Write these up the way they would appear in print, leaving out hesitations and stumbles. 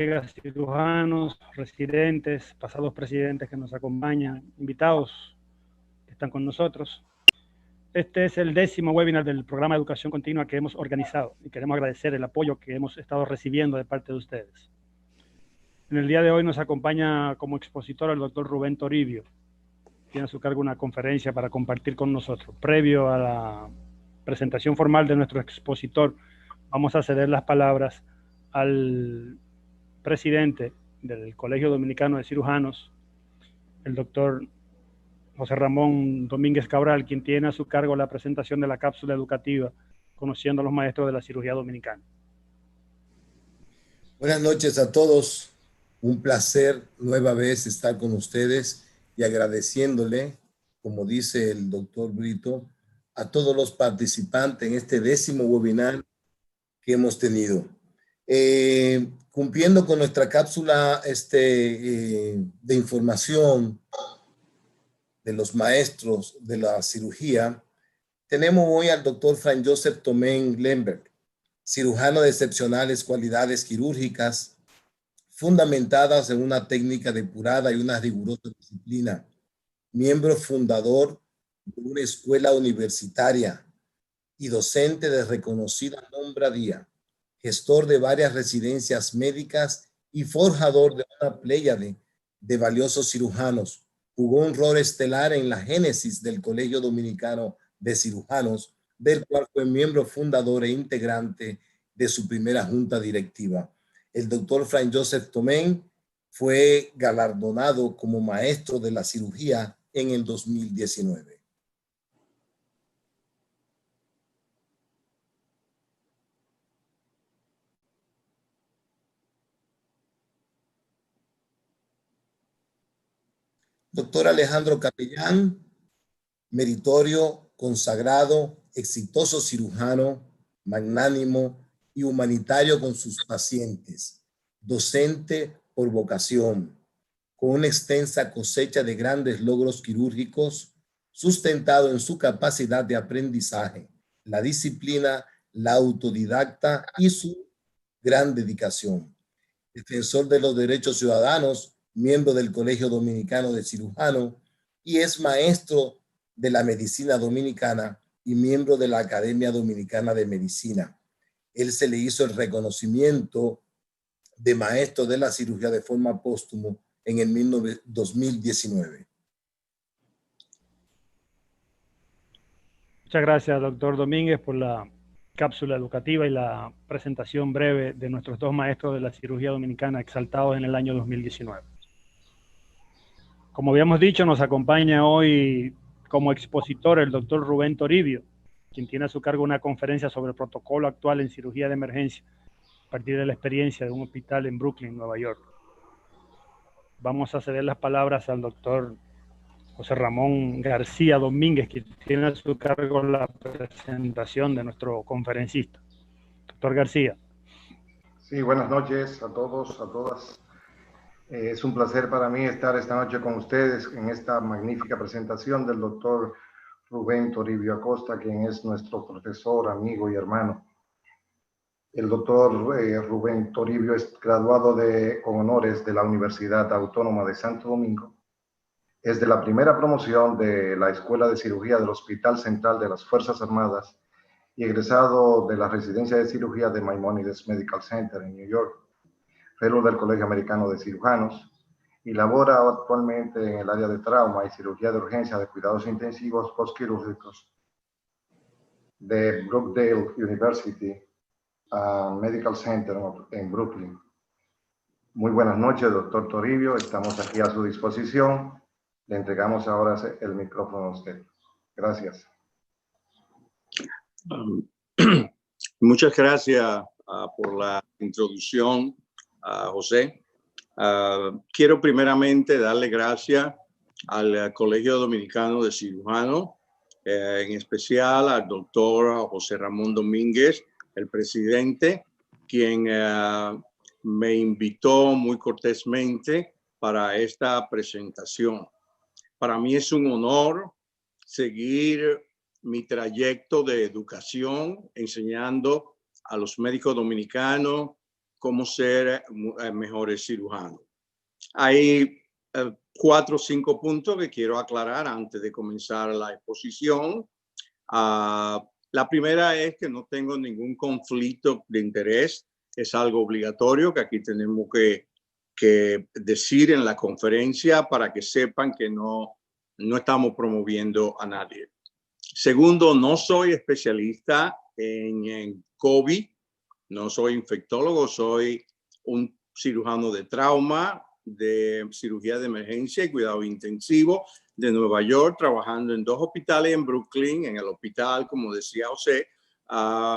colegas cirujanos, residentes, pasados presidentes que nos acompañan, invitados que están con nosotros. Este es el 10º webinar del programa de educación continua que hemos organizado y queremos agradecer el apoyo que hemos estado recibiendo de parte de ustedes. En el día de hoy nos acompaña como expositor el doctor Rubén Toribio. Tiene a su cargo una conferencia para compartir con nosotros. Previo a la presentación formal de nuestro expositor, vamos a ceder las palabras al presidente del Colegio Dominicano de Cirujanos, el doctor José Ramón Domínguez Cabral, quien tiene a su cargo la presentación de la cápsula educativa Conociendo a los Maestros de la Cirugía Dominicana. Buenas noches a todos. Un placer nueva vez estar con ustedes y agradeciéndole, como dice el doctor Brito, a todos los participantes en este 10º webinar que hemos tenido. Cumpliendo con nuestra cápsula de información de los maestros de la cirugía, tenemos hoy al doctor Frank Joseph Tomén Lemberg, cirujano de excepcionales cualidades quirúrgicas, fundamentadas en una técnica depurada y una rigurosa disciplina, miembro fundador de una escuela universitaria y docente de reconocida nombradía, gestor de varias residencias médicas y forjador de una pléyade de valiosos cirujanos. Jugó un rol estelar en la génesis del Colegio Dominicano de Cirujanos, del cual fue miembro fundador e integrante de su primera junta directiva. El doctor Frank Joseph Tomén fue galardonado como maestro de la cirugía en el 2019. Doctor Alejandro Capellán, meritorio, consagrado, exitoso cirujano, magnánimo y humanitario con sus pacientes, docente por vocación, con una extensa cosecha de grandes logros quirúrgicos, sustentado en su capacidad de aprendizaje, la disciplina, la autodidacta y su gran dedicación. Defensor de los derechos ciudadanos, miembro del Colegio Dominicano de Cirujanos y es maestro de la medicina dominicana y miembro de la Academia Dominicana de Medicina. Él se le hizo el reconocimiento de maestro de la cirugía de forma póstumo en el 2019. Muchas gracias, doctor Domínguez, por la cápsula educativa y la presentación breve de nuestros dos maestros de la cirugía dominicana exaltados en el año 2019. Como habíamos dicho, nos acompaña hoy como expositor el doctor Rubén Toribio, quien tiene a su cargo una conferencia sobre el protocolo actual en cirugía de emergencia a partir de la experiencia de un hospital en Brooklyn, Nueva York. Vamos a ceder las palabras al doctor José Ramón García Domínguez, que tiene a su cargo la presentación de nuestro conferencista. Doctor García. Sí, buenas noches a todos, a todas. Es un placer para mí estar esta noche con ustedes en esta magnífica presentación del doctor Rubén Toribio Acosta, quien es nuestro profesor, amigo y hermano. El doctor Rubén Toribio es graduado con honores de la Universidad Autónoma de Santo Domingo. Es de la primera promoción de la Escuela de Cirugía del Hospital Central de las Fuerzas Armadas y egresado de la Residencia de Cirugía de Maimonides Medical Center en New York, fellow del Colegio Americano de Cirujanos, y labora actualmente en el área de trauma y cirugía de urgencia de cuidados intensivos postquirúrgicos de Brookdale University Medical Center en Brooklyn. Muy buenas noches, doctor Toribio. Estamos aquí a su disposición. Le entregamos ahora el micrófono a usted. Gracias. Muchas gracias por la introducción, José. Quiero primeramente darle gracias al Colegio Dominicano de Cirujanos, en especial al doctor José Ramón Domínguez, el presidente, quien me invitó muy cortésmente para esta presentación. Para mí es un honor seguir mi trayecto de educación, enseñando a los médicos dominicanos cómo ser mejores cirujanos. Hay 4 o 5 puntos que quiero aclarar antes de comenzar la exposición. La primera es que no tengo ningún conflicto de interés. Es algo obligatorio que aquí tenemos que decir en la conferencia para que sepan que no estamos promoviendo a nadie. Segundo, no soy especialista en COVID, no soy infectólogo, soy un cirujano de trauma, de cirugía de emergencia y cuidado intensivo de Nueva York, trabajando en 2 hospitales en Brooklyn, en el hospital, como decía José,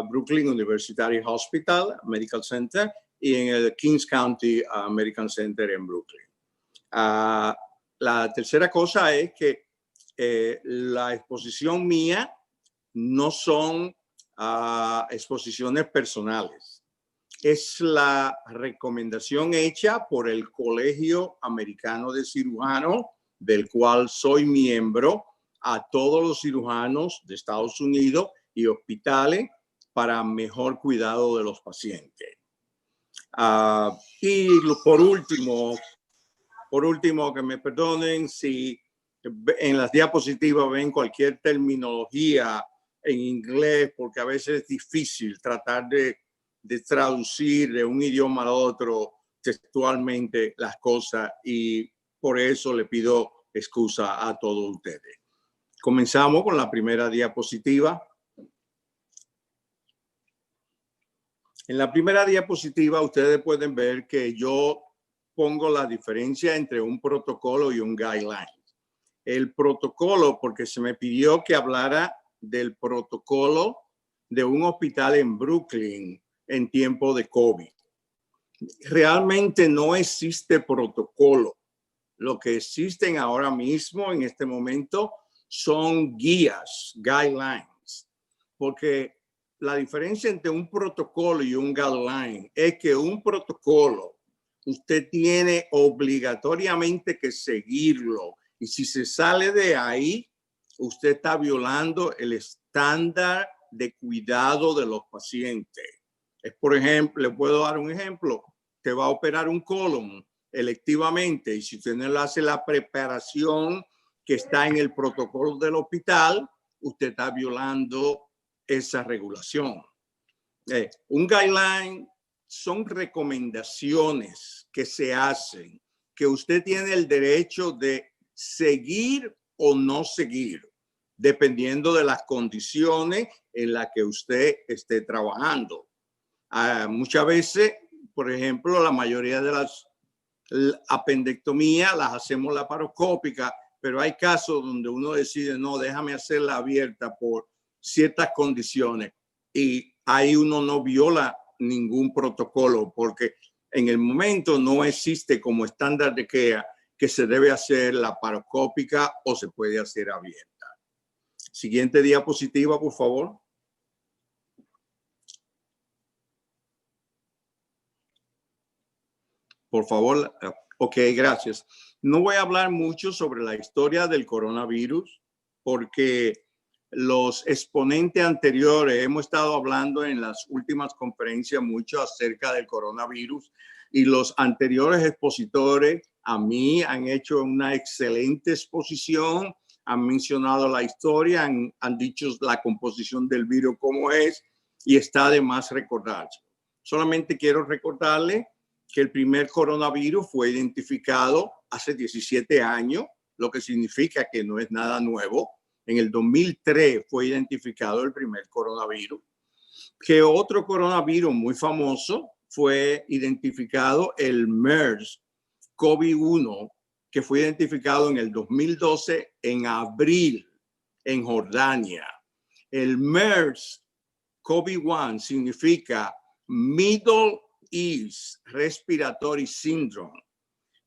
Brooklyn University Hospital Medical Center y en el Kings County Medical Center en Brooklyn. La tercera cosa es que la exposición mía no son exposiciones personales. Es la recomendación hecha por el Colegio Americano de Cirujanos, del cual soy miembro, a todos los cirujanos de Estados Unidos y hospitales para mejor cuidado de los pacientes. Y por último, que me perdonen si en las diapositivas ven cualquier terminología en inglés, porque a veces es difícil tratar de traducir de un idioma al otro textualmente las cosas, y por eso le pido excusa a todos ustedes. Comenzamos con la primera diapositiva. En la primera diapositiva ustedes pueden ver que yo pongo la diferencia entre un protocolo y un guideline. El protocolo, porque se me pidió que hablara del protocolo de un hospital en Brooklyn en tiempo de COVID. Realmente no existe protocolo. Lo que existen ahora mismo, en este momento, son guías, guidelines, porque la diferencia entre un protocolo y un guideline es que un protocolo usted tiene obligatoriamente que seguirlo, y si se sale de ahí, usted está violando el estándar de cuidado de los pacientes. Es, por ejemplo, le puedo dar un ejemplo. Te va a operar un colon electivamente, y si usted no le hace la preparación que está en el protocolo del hospital, usted está violando esa regulación. Un guideline son recomendaciones que se hacen, que usted tiene el derecho de seguir o no seguir, dependiendo de las condiciones en las que usted esté trabajando. Muchas veces, por ejemplo, la mayoría de las apendectomías las hacemos laparoscópica, pero hay casos donde uno decide, no, déjame hacerla abierta por ciertas condiciones, y ahí uno no viola ningún protocolo, porque en el momento no existe como estándar de que se debe hacer laparoscópica o se puede hacer abierta. Siguiente diapositiva, por favor. Por favor. Ok, gracias. No voy a hablar mucho sobre la historia del coronavirus, porque los exponentes anteriores hemos estado hablando en las últimas conferencias mucho acerca del coronavirus, y los anteriores expositores a mí han hecho una excelente exposición, han mencionado la historia, han dicho la composición del virus cómo es, y está de más recordarse. Solamente quiero recordarle que el primer coronavirus fue identificado hace 17 años, lo que significa que no es nada nuevo. En el 2003 fue identificado el primer coronavirus. Que otro coronavirus muy famoso fue identificado, el MERS COVID-1, que fue identificado en el 2012 en abril en Jordania. El MERS COVID-1 significa Middle East Respiratory Syndrome,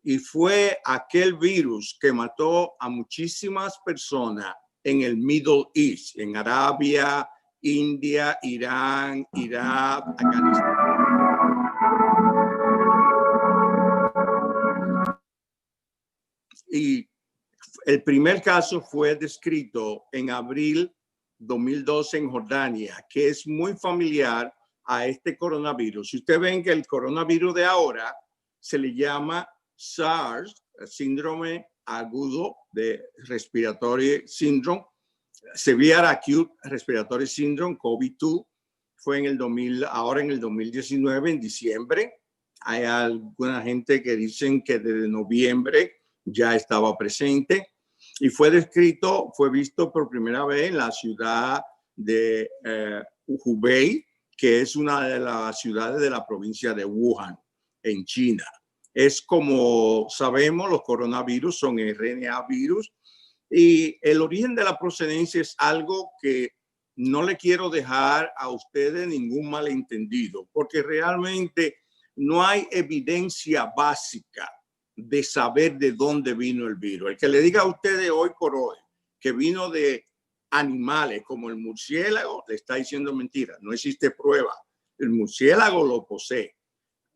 y fue aquel virus que mató a muchísimas personas en el Middle East, en Arabia, India, Irán, Irak, Afganistán. Y el primer caso fue descrito en abril 2012 en Jordania, que es muy familiar a este coronavirus. Si ustedes ven que el coronavirus de ahora se le llama SARS, síndrome agudo de respiratory syndrome, Severe Acute Respiratory Syndrome, COVID-2, fue en el 2000, ahora en el 2019, en diciembre. Hay alguna gente que dicen que desde noviembre ya estaba presente y fue descrito, fue visto por primera vez en la ciudad de Hubei, que es una de las ciudades de la provincia de Wuhan, en China. Es como sabemos, los coronavirus son RNA virus y el origen de la procedencia es algo que no le quiero dejar a ustedes ningún malentendido, porque realmente no hay evidencia básica de saber de dónde vino el virus. El que le diga a ustedes hoy por hoy que vino de animales como el murciélago, le está diciendo mentira. No existe prueba. El murciélago lo posee.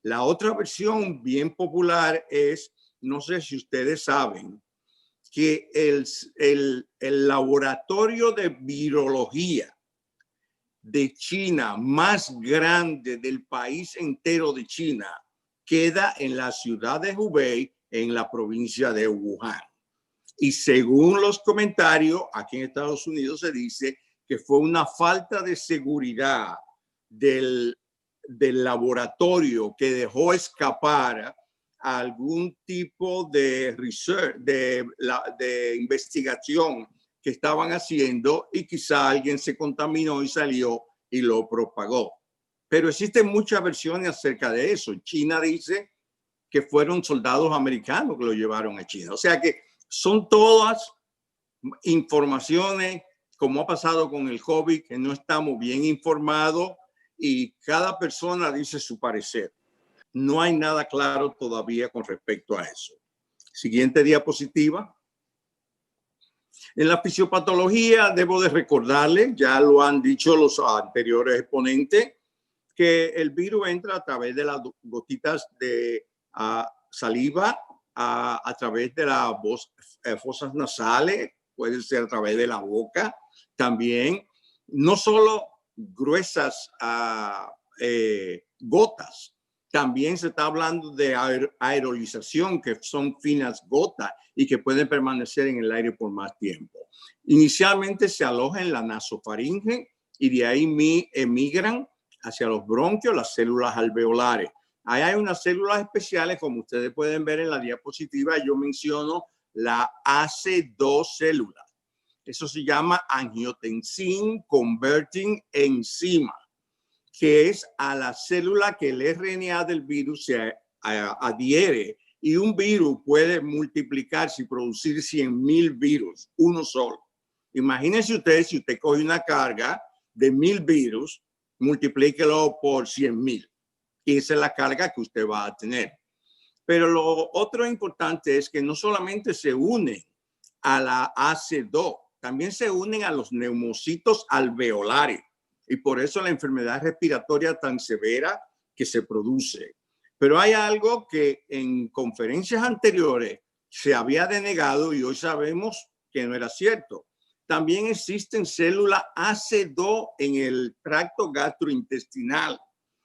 La otra versión bien popular es, no sé si ustedes saben, que el laboratorio de virología de China más grande del país entero de China queda en la ciudad de Hubei, en la provincia de Wuhan. Y según los comentarios, aquí en Estados Unidos se dice que fue una falta de seguridad del laboratorio que dejó escapar algún tipo de research, de investigación que estaban haciendo y quizá alguien se contaminó y salió y lo propagó. Pero existen muchas versiones acerca de eso. China dice que fueron soldados americanos que lo llevaron a China. O sea que son todas informaciones, como ha pasado con el COVID, que no estamos bien informados y cada persona dice su parecer. No hay nada claro todavía con respecto a eso. Siguiente diapositiva. En la fisiopatología, debo de recordarles, ya lo han dicho los anteriores exponentes, que el virus entra a través de las gotitas de saliva, a través de las fosas nasales, puede ser a través de la boca, también, no solo gruesas gotas, también se está hablando de aerolización, que son finas gotas y que pueden permanecer en el aire por más tiempo. Inicialmente se aloja en la nasofaringe y de ahí emigran hacia los bronquios, las células alveolares. Ahí hay unas células especiales, como ustedes pueden ver en la diapositiva, yo menciono la AC2 célula. Eso se llama angiotensin converting enzima, que es a la célula que el RNA del virus se adhiere. Y un virus puede multiplicarse y producir 100.000 virus, uno solo. Imagínense ustedes, si usted coge una carga de 1.000 virus, multiplíquelo por 100.000. Y esa es la carga que usted va a tener. Pero lo otro importante es que no solamente se unen a la AC2, también se unen a los neumocitos alveolares. Y por eso la enfermedad respiratoria tan severa que se produce. Pero hay algo que en conferencias anteriores se había denegado y hoy sabemos que no era cierto. También existen células AC2 en el tracto gastrointestinal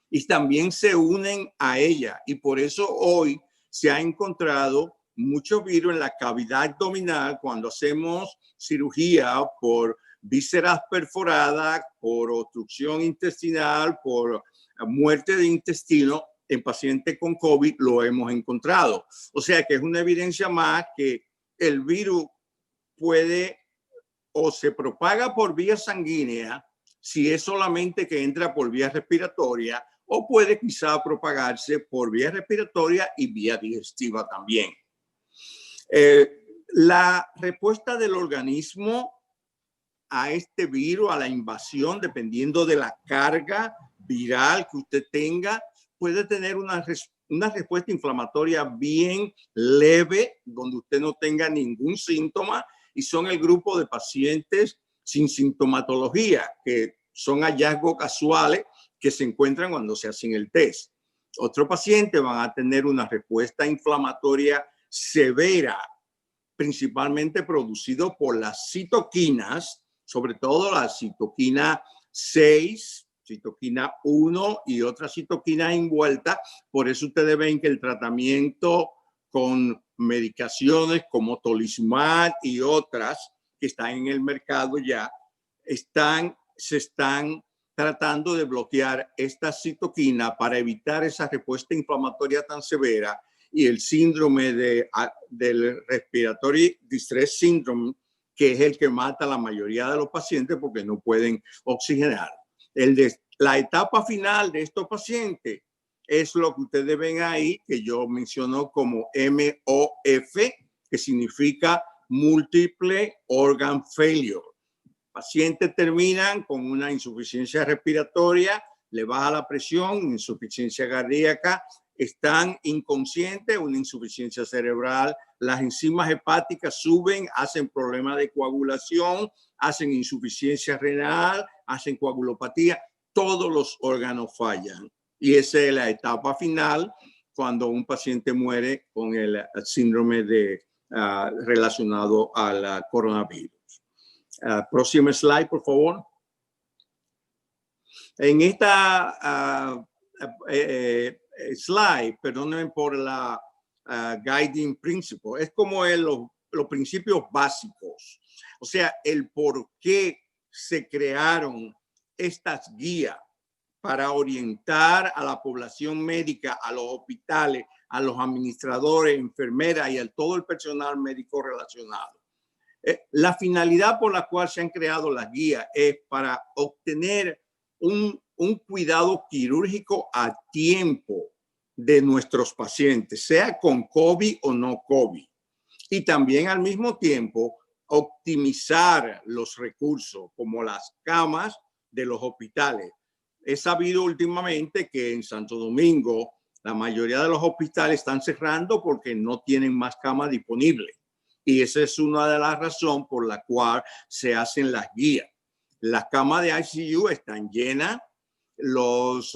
y también se unen a ella. Y por eso hoy se ha encontrado mucho virus en la cavidad abdominal cuando hacemos cirugía por vísceras perforadas, por obstrucción intestinal, por muerte de intestino. En pacientes con COVID lo hemos encontrado. O sea que es una evidencia más que el virus puede o se propaga por vía sanguínea, si es solamente que entra por vía respiratoria, o puede quizá propagarse por vía respiratoria y vía digestiva también. La respuesta del organismo a este virus, a la invasión, dependiendo de la carga viral que usted tenga, puede tener una respuesta inflamatoria bien leve, donde usted no tenga ningún síntoma, y son el grupo de pacientes sin sintomatología, que son hallazgos casuales que se encuentran cuando se hacen el test. Otros pacientes van a tener una respuesta inflamatoria severa, principalmente producido por las citoquinas, sobre todo la citoquina 6, citoquina 1 y otra citoquina envuelta. Por eso ustedes ven que el tratamiento con medicaciones como tolizumab y otras que están en el mercado ya se están tratando de bloquear esta citoquina para evitar esa respuesta inflamatoria tan severa y el síndrome del respiratory distress syndrome, que es el que mata a la mayoría de los pacientes porque no pueden oxigenar. La etapa final de estos pacientes es lo que ustedes ven ahí, que yo menciono como MOF, que significa Multiple Organ Failure. Pacientes terminan con una insuficiencia respiratoria, le baja la presión, insuficiencia cardíaca, están inconscientes, una insuficiencia cerebral, las enzimas hepáticas suben, hacen problemas de coagulación, hacen insuficiencia renal, hacen coagulopatía, todos los órganos fallan. Y esa es la etapa final cuando un paciente muere con el síndrome relacionado al coronavirus. Próximo slide, por favor. En esta slide, perdónenme por la guiding principle, es como los principios básicos, o sea, el por qué se crearon estas guías para orientar a la población médica, a los hospitales, a los administradores, enfermeras y a todo el personal médico relacionado. La finalidad por la cual se han creado las guías es para obtener un cuidado quirúrgico a tiempo de nuestros pacientes, sea con COVID o no COVID. Y también al mismo tiempo optimizar los recursos como las camas de los hospitales. He sabido últimamente que en Santo Domingo la mayoría de los hospitales están cerrando porque no tienen más camas disponibles. Y esa es una de las razones por la cual se hacen las guías. Las camas de ICU están llenas, los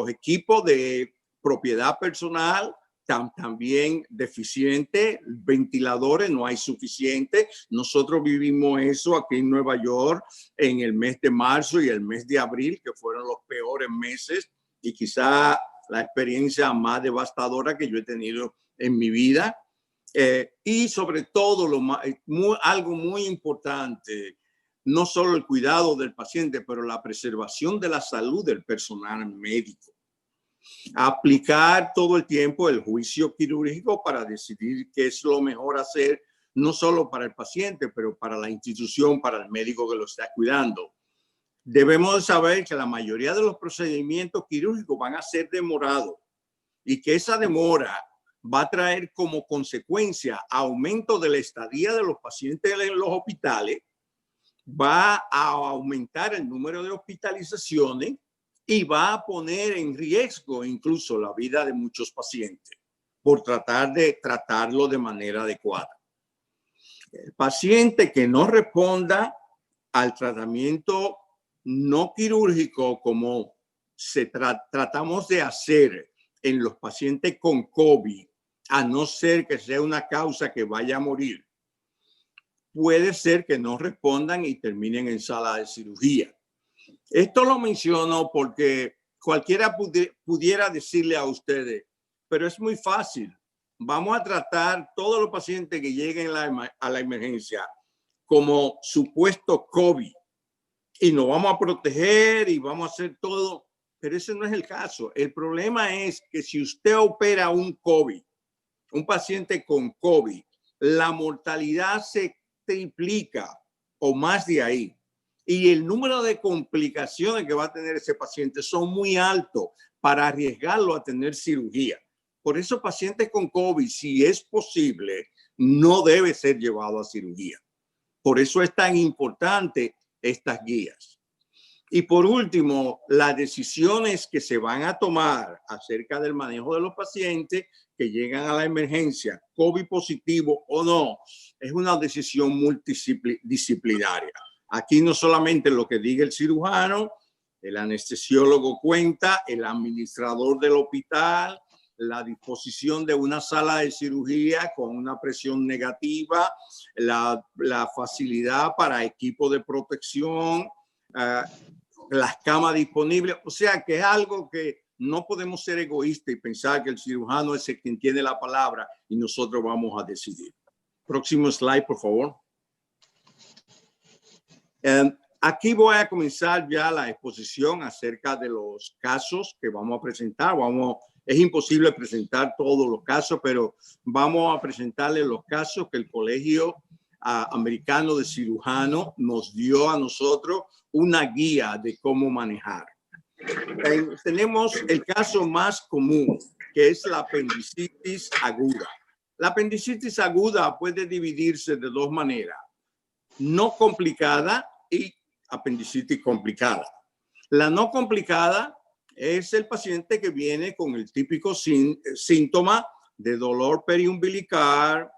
equipos de propiedad personal también deficientes, ventiladores no hay suficientes. Nosotros vivimos eso aquí en Nueva York en el mes de marzo y el mes de abril, que fueron los peores meses y quizá la experiencia más devastadora que yo he tenido en mi vida. Y sobre todo, algo muy importante, no solo el cuidado del paciente, pero la preservación de la salud del personal médico. Aplicar todo el tiempo el juicio quirúrgico para decidir qué es lo mejor hacer, no solo para el paciente, pero para la institución, para el médico que lo está cuidando. Debemos saber que la mayoría de los procedimientos quirúrgicos van a ser demorados y que esa demora va a traer como consecuencia aumento de la estadía de los pacientes en los hospitales, va a aumentar el número de hospitalizaciones y va a poner en riesgo incluso la vida de muchos pacientes por tratar de tratarlo de manera adecuada. El paciente que no responda al tratamiento no quirúrgico como tratamos de hacer en los pacientes con COVID, a no ser que sea una causa que vaya a morir, puede ser que no respondan y terminen en sala de cirugía. Esto lo menciono porque cualquiera pudiera decirle a ustedes, pero es muy fácil. Vamos a tratar todos los pacientes que lleguen a la emergencia como supuesto COVID y nos vamos a proteger y vamos a hacer todo. Pero ese no es el caso. El problema es que si usted opera un paciente con COVID, la mortalidad se triplica o más de ahí. Y el número de complicaciones que va a tener ese paciente son muy altos para arriesgarlo a tener cirugía. Por eso pacientes con COVID, si es posible, no debe ser llevado a cirugía. Por eso es tan importante estas guías. Y por último, las decisiones que se van a tomar acerca del manejo de los pacientes que llegan a la emergencia, COVID positivo o no, es una decisión multidisciplinaria. Aquí no solamente lo que diga el cirujano, el anestesiólogo cuenta, el administrador del hospital, la disposición de una sala de cirugía con una presión negativa, la facilidad para equipo de protección, las camas disponibles. O sea que es algo que no podemos ser egoístas y pensar que el cirujano es el quien tiene la palabra y nosotros vamos a decidir. Próximo slide, por favor. Aquí voy a comenzar ya la exposición acerca de los casos que vamos a presentar. Es imposible presentar todos los casos, pero vamos a presentarles los casos que el Colegio Americano de Cirujanos nos dio a nosotros una guía de cómo manejar. Tenemos el caso más común, que es la apendicitis aguda. La apendicitis aguda puede dividirse de dos maneras: no complicada y apendicitis complicada. La no complicada es el paciente que viene con el típico síntoma de dolor periumbilical,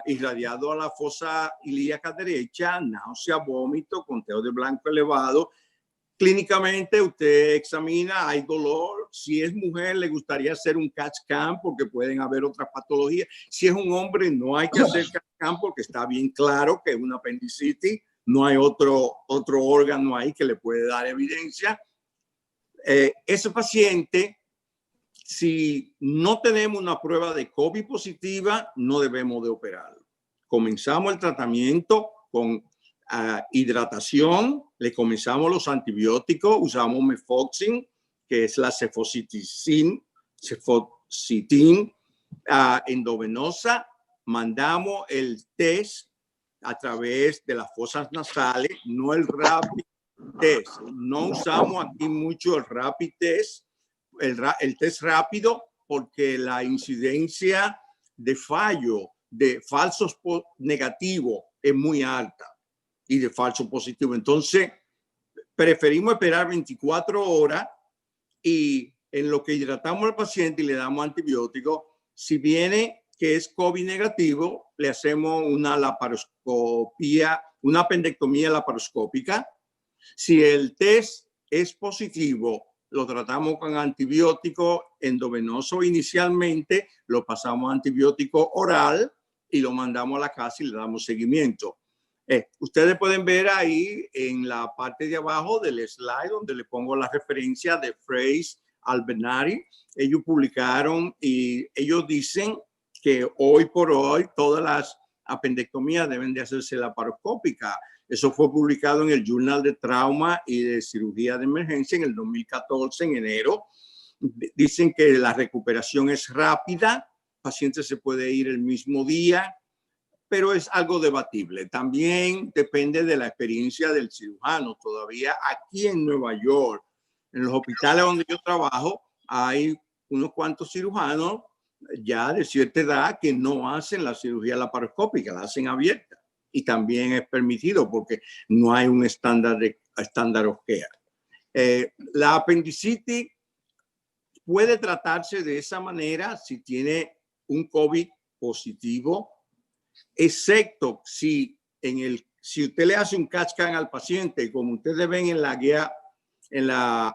irradiado a la fosa ilíaca derecha, náusea, vómito, conteo de blanco elevado. Clínicamente usted examina, hay dolor. Si es mujer, le gustaría hacer un CAT scan porque pueden haber otras patologías. Si es un hombre, no hay que hacer CAT scan porque está bien claro que es una apendicitis. No hay otro órgano ahí que le puede dar evidencia. Ese paciente, si no tenemos una prueba de COVID positiva, no debemos de operarlo. Comenzamos el tratamiento con hidratación, le comenzamos los antibióticos, usamos Mefoxin, que es la cefocitin endovenosa, mandamos el test a través de las fosas nasales, no el rapid test. No usamos aquí mucho el rapid test, el test rápido, porque la incidencia de fallo de falsos negativos es muy alta y de falso positivo. Entonces, preferimos esperar 24 horas y en lo que hidratamos al paciente y le damos antibióticos. Si viene que es COVID negativo, le hacemos una laparoscopía, una apendectomía laparoscópica. Si el test es positivo, lo tratamos con antibiótico endovenoso inicialmente, lo pasamos a antibiótico oral y lo mandamos a la casa y le damos seguimiento. Ustedes pueden ver ahí en la parte de abajo del slide donde le pongo la referencia de Frase Albernari. Ellos publicaron y ellos dicen que hoy por hoy todas las apendectomías deben de hacerse laparoscópica. Eso fue publicado en el Journal de Trauma y de Cirugía de Emergencia en el 2014, en enero. Dicen que la recuperación es rápida, el paciente se puede ir el mismo día, pero es algo debatible. También depende de la experiencia del cirujano. Todavía aquí en Nueva York, en los hospitales donde yo trabajo, hay unos cuantos cirujanos ya de cierta edad que no hacen la cirugía laparoscópica, la hacen abierta. Y también es permitido porque no hay un estándar of care. La apendicitis puede tratarse de esa manera si tiene un COVID positivo, excepto si usted le hace un CAT scan al paciente, como ustedes ven en la guía, en la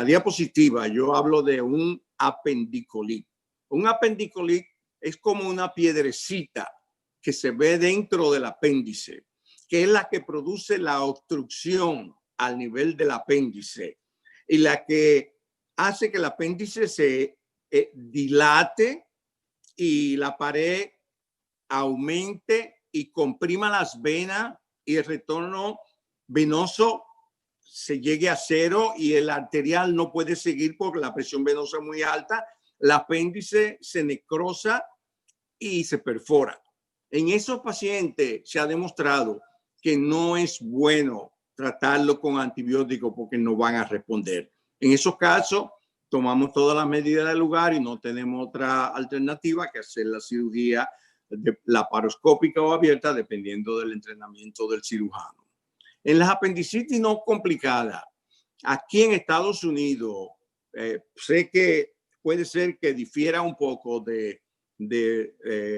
diapositiva, yo hablo de un apendicolit. Un apendicolit es como una piedrecita que se ve dentro del apéndice, que es la que produce la obstrucción al nivel del apéndice y la que hace que el apéndice se dilate y la pared aumente y comprima las venas y el retorno venoso se llegue a cero y el arterial no puede seguir porque la presión venosa es muy alta, el apéndice se necrosa y se perfora. En esos pacientes se ha demostrado que no es bueno tratarlo con antibióticos porque no van a responder. En esos casos, tomamos todas las medidas del lugar y no tenemos otra alternativa que hacer la cirugía laparoscópica o abierta dependiendo del entrenamiento del cirujano. En las apendicitis no complicadas, aquí en Estados Unidos, sé que puede ser que difiera un poco de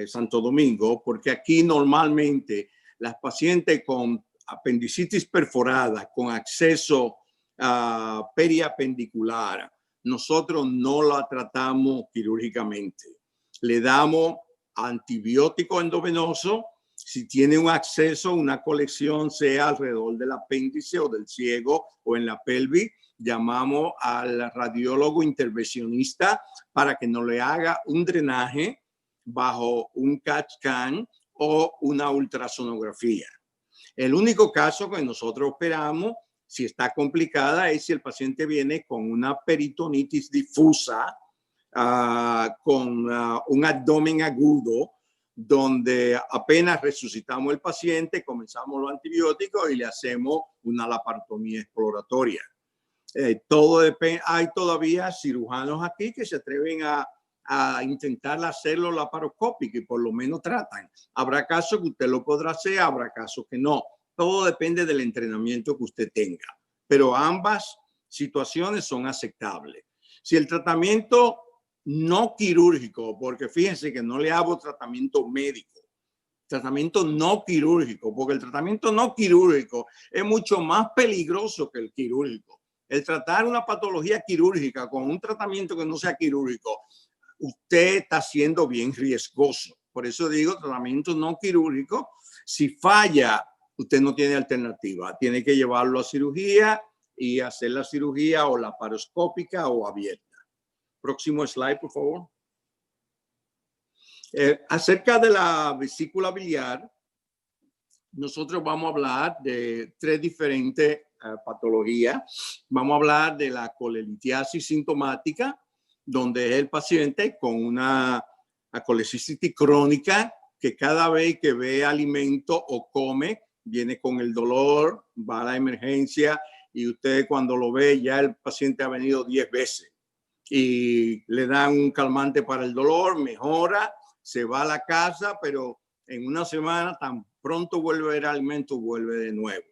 Santo Domingo, porque aquí normalmente las pacientes con apendicitis perforada, con acceso periapendicular, nosotros no la tratamos quirúrgicamente. Le damos antibiótico endovenoso Si tiene un acceso, una colección, sea alrededor del apéndice o del ciego o en la pelvis, llamamos al radiólogo intervencionista para que nos le haga un drenaje bajo un CAT scan o una ultrasonografía. El único caso que nosotros operamos, si está complicada, es si el paciente viene con una peritonitis difusa, con un abdomen agudo, donde apenas resucitamos el paciente, comenzamos los antibióticos y le hacemos una laparotomía exploratoria. Todo depende. Hay todavía cirujanos aquí que se atreven a intentar hacerlo laparoscópico y por lo menos tratan. Habrá casos que usted lo podrá hacer, habrá casos que no. Todo depende del entrenamiento que usted tenga, pero ambas situaciones son aceptables. Si el tratamiento no quirúrgico, porque fíjense que no le hago tratamiento médico, tratamiento no quirúrgico, porque el tratamiento no quirúrgico es mucho más peligroso que el quirúrgico. El tratar una patología quirúrgica con un tratamiento que no sea quirúrgico, usted está siendo bien riesgoso. Por eso digo tratamiento no quirúrgico. Si falla, usted no tiene alternativa. Tiene que llevarlo a cirugía y hacer la cirugía o laparoscópica o abierta. Próximo slide, por favor. Acerca de la vesícula biliar, nosotros vamos a hablar de 3 diferentes patologías. Vamos a hablar de la colelitiasis sintomática, donde es el paciente con una colecistitis crónica que cada vez que ve alimento o come, viene con el dolor, va a la emergencia y usted cuando lo ve ya el paciente ha venido 10 veces. Y le dan un calmante para el dolor, mejora, se va a la casa, pero en una semana tan pronto vuelve a ver alimento, vuelve de nuevo.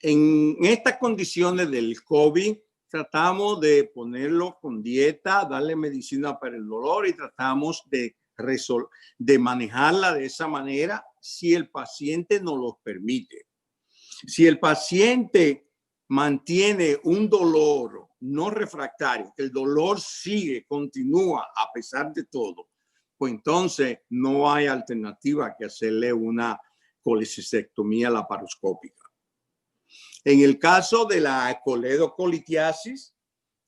En estas condiciones del COVID, tratamos de ponerlo con dieta, darle medicina para el dolor y tratamos de manejarla de esa manera si el paciente nos lo permite. Si el paciente mantiene un dolor no refractario, que el dolor sigue, continúa a pesar de todo, pues entonces no hay alternativa que hacerle una colecistectomía laparoscópica. En el caso de la coledocolitiasis,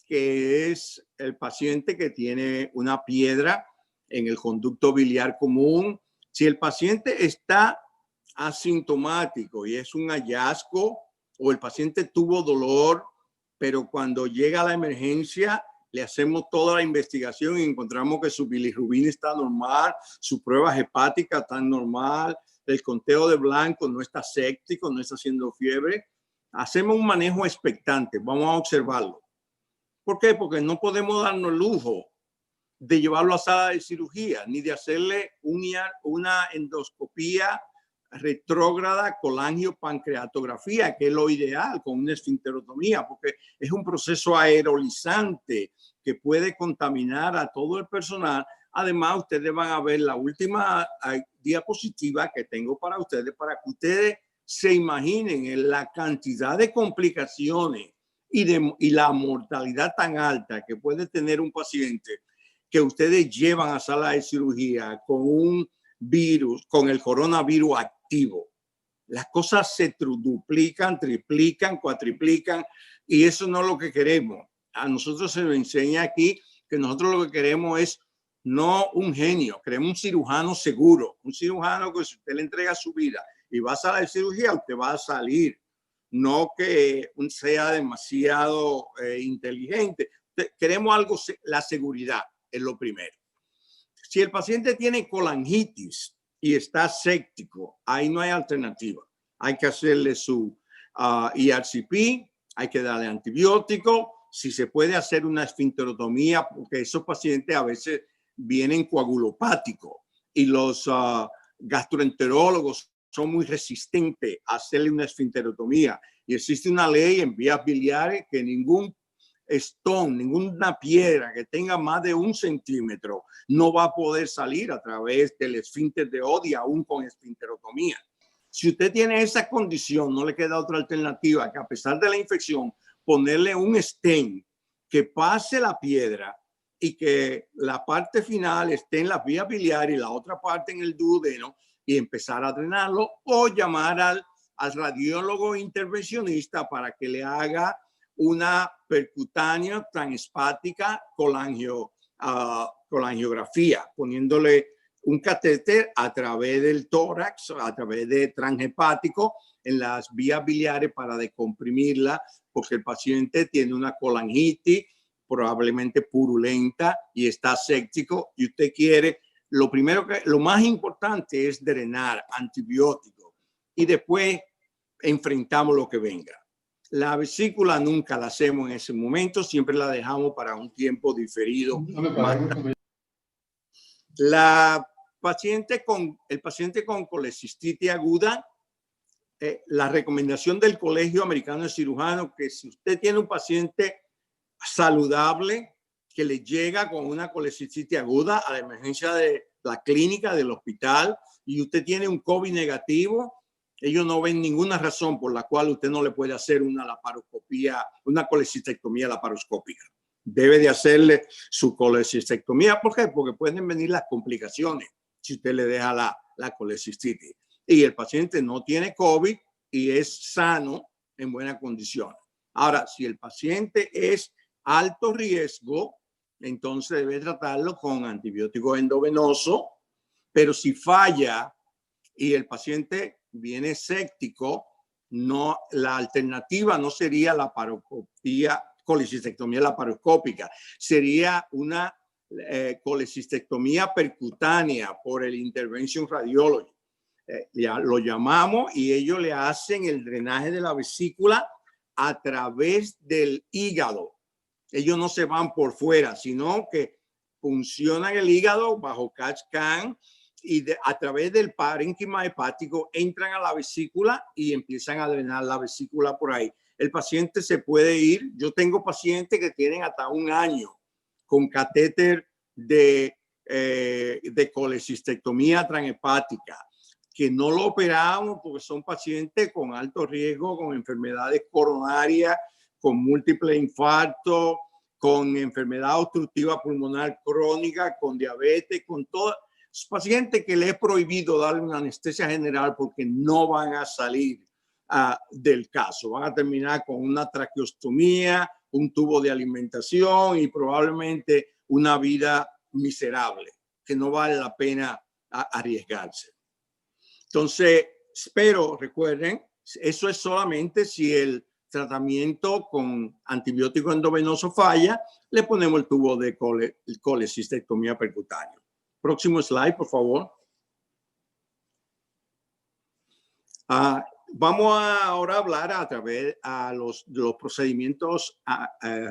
que es el paciente que tiene una piedra en el conducto biliar común, si el paciente está asintomático y es un hallazgo o el paciente tuvo dolor, pero cuando llega a la emergencia le hacemos toda la investigación y encontramos que su bilirrubina está normal, sus pruebas hepáticas están normal, el conteo de blanco no está séptico, no está haciendo fiebre. Hacemos un manejo expectante, vamos a observarlo. ¿Por qué? Porque no podemos darnos el lujo de llevarlo a sala de cirugía, ni de hacerle una endoscopía retrógrada colangiopancreatografía, que es lo ideal con una esfinterotomía, porque es un proceso aerolizante que puede contaminar a todo el personal. Además, ustedes van a ver la última diapositiva que tengo para ustedes, para que ustedes se imaginen la cantidad de complicaciones y la mortalidad tan alta que puede tener un paciente que ustedes llevan a sala de cirugía con un virus, con el coronavirus activo. Las cosas se duplican, triplican, cuatriplican y eso no es lo que queremos. A nosotros se nos enseña aquí que nosotros lo que queremos es no un genio, queremos un cirujano seguro, un cirujano que si usted le entrega su vida y va a sala de cirugía, usted va a salir, no que sea demasiado inteligente. Queremos algo, la seguridad es lo primero. Si el paciente tiene colangitis y está séptico, ahí no hay alternativa. Hay que hacerle su ERCP, hay que darle antibiótico, si se puede hacer una esfinterotomía, porque esos pacientes a veces vienen coagulopáticos y los gastroenterólogos son muy resistentes a hacerle una esfinterotomía. Y existe una ley en vías biliares que ningún ninguna piedra que tenga más de 1 centímetro no va a poder salir a través del esfínter de Oddi, aún con esfinterotomía. Si usted tiene esa condición, no le queda otra alternativa que a pesar de la infección, ponerle un stent que pase la piedra y que la parte final esté en las vías biliares y la otra parte en el duodeno y empezar a drenarlo, o llamar al radiólogo intervencionista para que le haga una percutánea transespática con la angiografía, poniéndole un catéter a través del tórax, a través de transhepático en las vías biliares para decomprimirla, porque el paciente tiene una colangitis probablemente purulenta y está séptico, y usted quiere, lo más importante es drenar, antibiótico, y después enfrentamos lo que venga. La vesícula nunca la hacemos en ese momento, siempre la dejamos para un tiempo diferido. El paciente con colecistitis aguda, la recomendación del Colegio Americano de Cirujanos, que si usted tiene un paciente saludable que le llega con una colecistitis aguda a la emergencia de la clínica del hospital y usted tiene un COVID negativo, ellos no ven ninguna razón por la cual usted no le puede hacer una laparoscopía, una colecistectomía laparoscópica. Debe de hacerle su colecistectomía. ¿Por qué? Porque pueden venir las complicaciones si usted le deja la colecistitis. Y el paciente no tiene COVID y es sano, en buena condición. Ahora, si el paciente es alto riesgo, entonces debe tratarlo con antibiótico endovenoso, pero si falla y el paciente viene séptico, no, la alternativa no sería la laparoscopía, colecistectomía laparoscópica, sería una colecistectomía percutánea por el Intervention Radiology. Ya lo llamamos y ellos le hacen el drenaje de la vesícula a través del hígado. Ellos no se van por fuera, sino que funcionan el hígado bajo CAT-scan y a través del parénquima hepático entran a la vesícula y empiezan a drenar la vesícula por ahí. El paciente se puede ir. Yo tengo pacientes que tienen hasta 1 año con catéter de colecistectomía transhepática, que no lo operamos porque son pacientes con alto riesgo, con enfermedades coronarias, con múltiple infarto, con enfermedad obstructiva pulmonar crónica, con diabetes, con todos pacientes que le he prohibido darle una anestesia general porque no van a salir del caso. Van a terminar con una traqueostomía, un tubo de alimentación y probablemente una vida miserable, que no vale la pena arriesgarse. Entonces, pero recuerden, eso es solamente si el tratamiento con antibiótico endovenoso falla, le ponemos el tubo de colecistectomía percutánea. Próximo slide, por favor. Vamos ahora a hablar a través de los procedimientos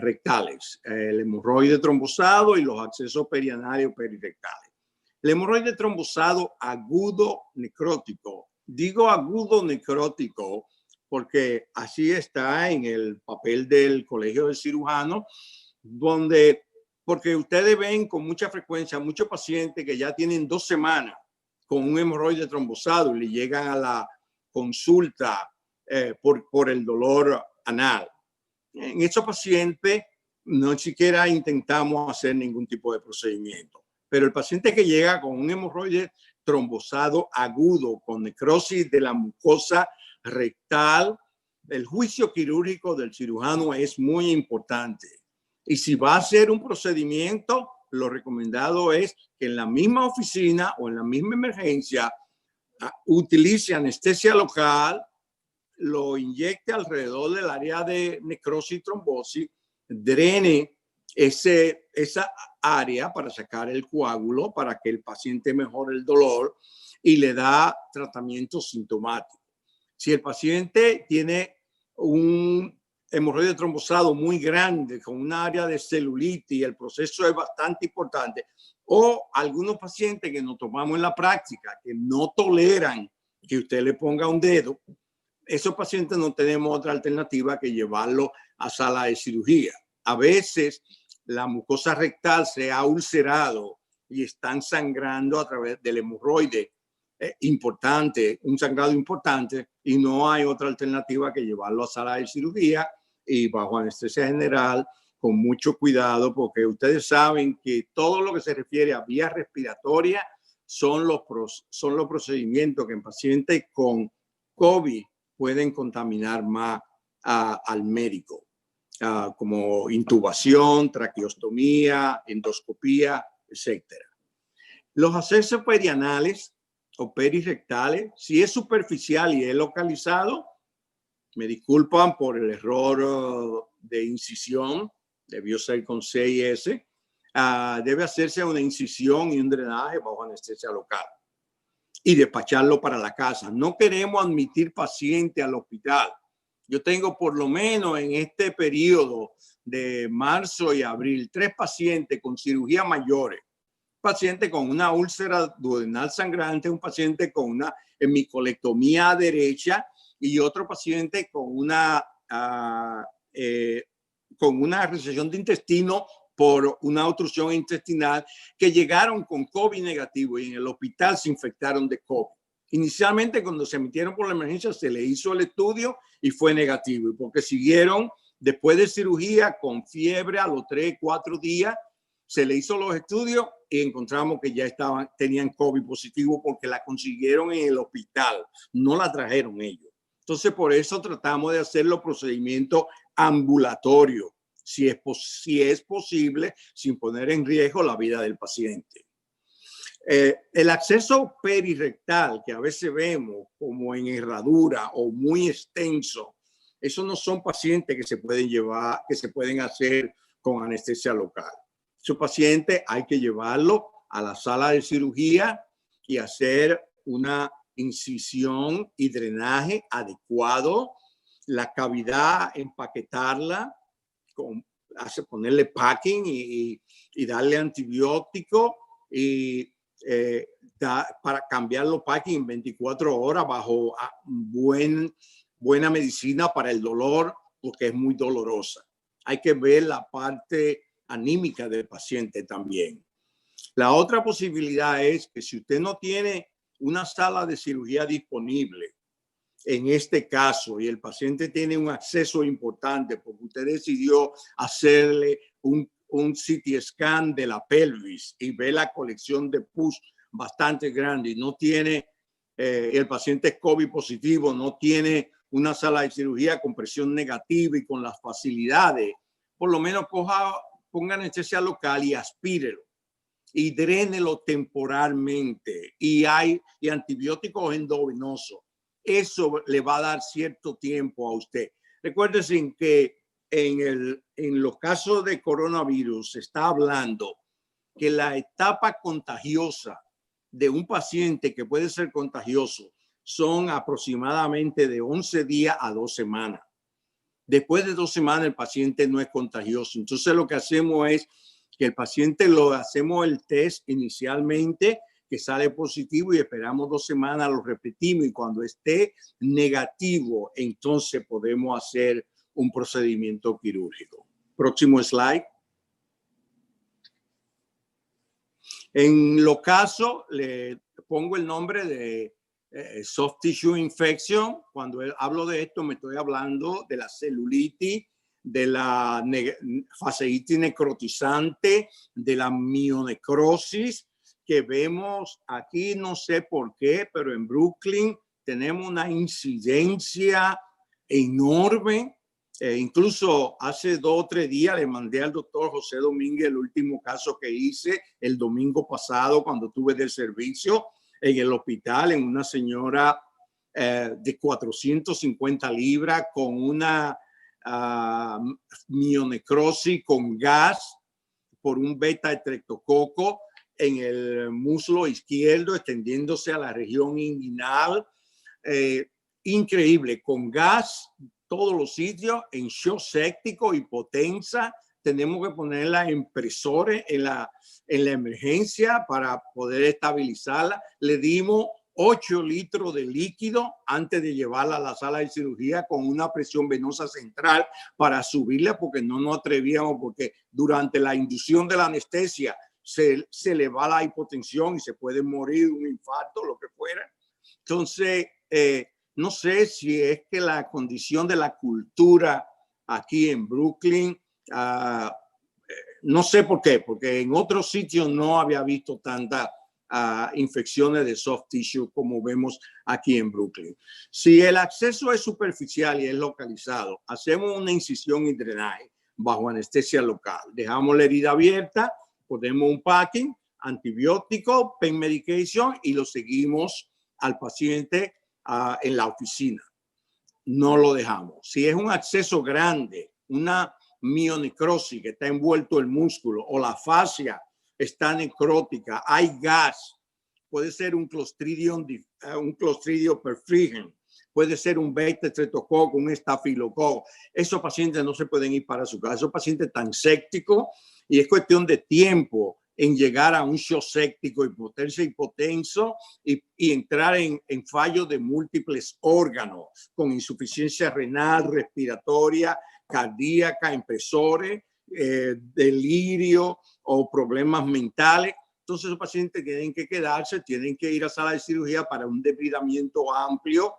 rectales, el hemorroide trombosado y los accesos perianales o perirectales. El hemorroide trombosado agudo necrótico. Digo agudo necrótico porque así está en el papel del Colegio de Cirujanos, porque ustedes ven con mucha frecuencia muchos pacientes que ya tienen 2 semanas con un hemorroide trombosado y le llegan a la consulta por el dolor anal. En estos pacientes no siquiera intentamos hacer ningún tipo de procedimiento. Pero el paciente que llega con un hemorroide trombosado agudo, con necrosis de la mucosa rectal, el juicio quirúrgico del cirujano es muy importante. Y si va a hacer un procedimiento, lo recomendado es que en la misma oficina o en la misma emergencia utilice anestesia local, lo inyecte alrededor del área de necrosis y trombosis, drene esa área para sacar el coágulo, para que el paciente mejore el dolor y le da tratamiento sintomático. Si el paciente tiene un hemorroide trombosado muy grande con un área de celulitis, el proceso es bastante importante, o algunos pacientes que nos tomamos en la práctica que no toleran que usted le ponga un dedo, esos pacientes no tenemos otra alternativa que llevarlo a sala de cirugía. A veces la mucosa rectal se ha ulcerado y están sangrando a través del hemorroide importante, un sangrado importante, y no hay otra alternativa que llevarlo a sala de cirugía y bajo anestesia general con mucho cuidado, porque ustedes saben que todo lo que se refiere a vía respiratoria son los procedimientos que en pacientes con COVID pueden contaminar más al médico, como intubación, traqueostomía, endoscopía, etc. Los accesos perianales o perirectales, si es superficial y es localizado, me disculpan por el error de incisión, debió ser con 6S, debe hacerse una incisión y un drenaje bajo anestesia local y despacharlo para la casa. No queremos admitir paciente al hospital. Yo tengo por lo menos en este periodo de marzo y abril 3 pacientes con cirugía mayores. Un paciente con una úlcera duodenal sangrante, un paciente con una hemicolectomía derecha y otro paciente con una resección de intestino por una obstrucción intestinal, que llegaron con COVID negativo y en el hospital se infectaron de COVID. Inicialmente, cuando se emitieron por la emergencia, se le hizo el estudio y fue negativo, porque siguieron después de cirugía con fiebre a los 3-4 días, se le hizo los estudios y encontramos que ya tenían COVID positivo porque la consiguieron en el hospital, no la trajeron ellos. Entonces, por eso tratamos de hacer los procedimientos ambulatorios, si es posible, sin poner en riesgo la vida del paciente. El acceso perirectal, que a veces vemos como en herradura o muy extenso, esos no son pacientes que se pueden llevar, que se pueden hacer con anestesia local. Esos pacientes hay que llevarlo a la sala de cirugía y hacer una incisión y drenaje adecuado, la cavidad, empaquetarla, ponerle packing y darle antibiótico y para cambiar los packing en 24 horas bajo buena medicina para el dolor, porque es muy dolorosa. Hay que ver la parte anímica del paciente también. La otra posibilidad es que si usted no tiene una sala de cirugía disponible, en este caso, y el paciente tiene un acceso importante porque usted decidió hacerle un CT scan de la pelvis y ve la colección de pus bastante grande y no tiene, el paciente es COVID positivo, no tiene una sala de cirugía con presión negativa y con las facilidades, por lo menos ponga anestesia local y aspírelo y drénelo temporalmente y antibióticos endovenosos. Eso le va a dar cierto tiempo a usted. Recuérdense que en los casos de coronavirus se está hablando que la etapa contagiosa de un paciente que puede ser contagioso son aproximadamente de 11 días a 2 semanas. Después de 2 semanas el paciente no es contagioso. Entonces lo que hacemos es que el paciente hacemos el test inicialmente, que sale positivo y esperamos 2 semanas, lo repetimos y cuando esté negativo, entonces podemos hacer un procedimiento quirúrgico. Próximo slide. En los casos, le pongo el nombre de soft tissue infection. Cuando hablo de esto, me estoy hablando de la celulitis, de la fasciitis necrotizante, de la mionecrosis, que vemos aquí, no sé por qué, pero en Brooklyn tenemos una incidencia enorme. Incluso hace 2 o 3 días le mandé al doctor José Domínguez el último caso que hice el domingo pasado cuando tuve del servicio en el hospital, en una señora de 450 libras con una mionecrosis con gas por un beta-estreptococo en el muslo izquierdo, extendiéndose a la región inguinal. Increíble, con gas todos los sitios, en shock séptico, hipotensa. Tenemos que ponerla en presores en la emergencia para poder estabilizarla. Le dimos 8 litros de líquido antes de llevarla a la sala de cirugía con una presión venosa central para subirla, porque no nos atrevíamos, porque durante la inducción de la anestesia se le va la hipotensión y se puede morir de un infarto, lo que fuera. Entonces, no sé si es que la condición de la cultura aquí en Brooklyn, no sé por qué, porque en otros sitios no había visto tanta infecciones de soft tissue como vemos aquí en Brooklyn. Si el acceso es superficial y es localizado, hacemos una incisión y drenaje bajo anestesia local. Dejamos la herida abierta, ponemos un packing, antibiótico, pain medication y lo seguimos al paciente en la oficina. No lo dejamos. Si es un acceso grande, una mionecrosis que está envuelto el músculo o la fascia está necrótica, hay gas, puede ser un Clostridium perfringens, puede ser un beta streptococo, un estafilococo. Esos pacientes no se pueden ir para su casa. Esos pacientes están sépticos y es cuestión de tiempo en llegar a un shock séptico, hipotermia hipotenso y entrar en fallo de múltiples órganos con insuficiencia renal, respiratoria, cardíaca, impresores, delirio o problemas mentales. Entonces los pacientes tienen que quedarse, tienen que ir a sala de cirugía para un debridamiento amplio,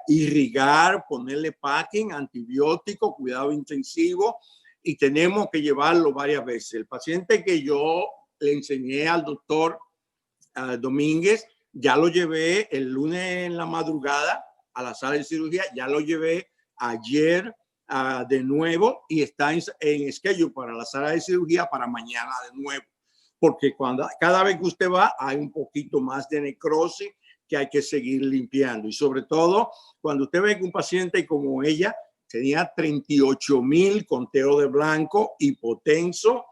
irrigar, ponerle packing, antibiótico, cuidado intensivo y tenemos que llevarlo varias veces. El paciente que yo le enseñé al doctor Domínguez, ya lo llevé el lunes en la madrugada a la sala de cirugía, ya lo llevé ayer de nuevo y está en schedule para la sala de cirugía para mañana de nuevo. Porque cada vez que usted va hay un poquito más de necrosis que hay que seguir limpiando. Y sobre todo cuando usted ve que un paciente como ella tenía 38,000 conteos de blanco, hipotenso,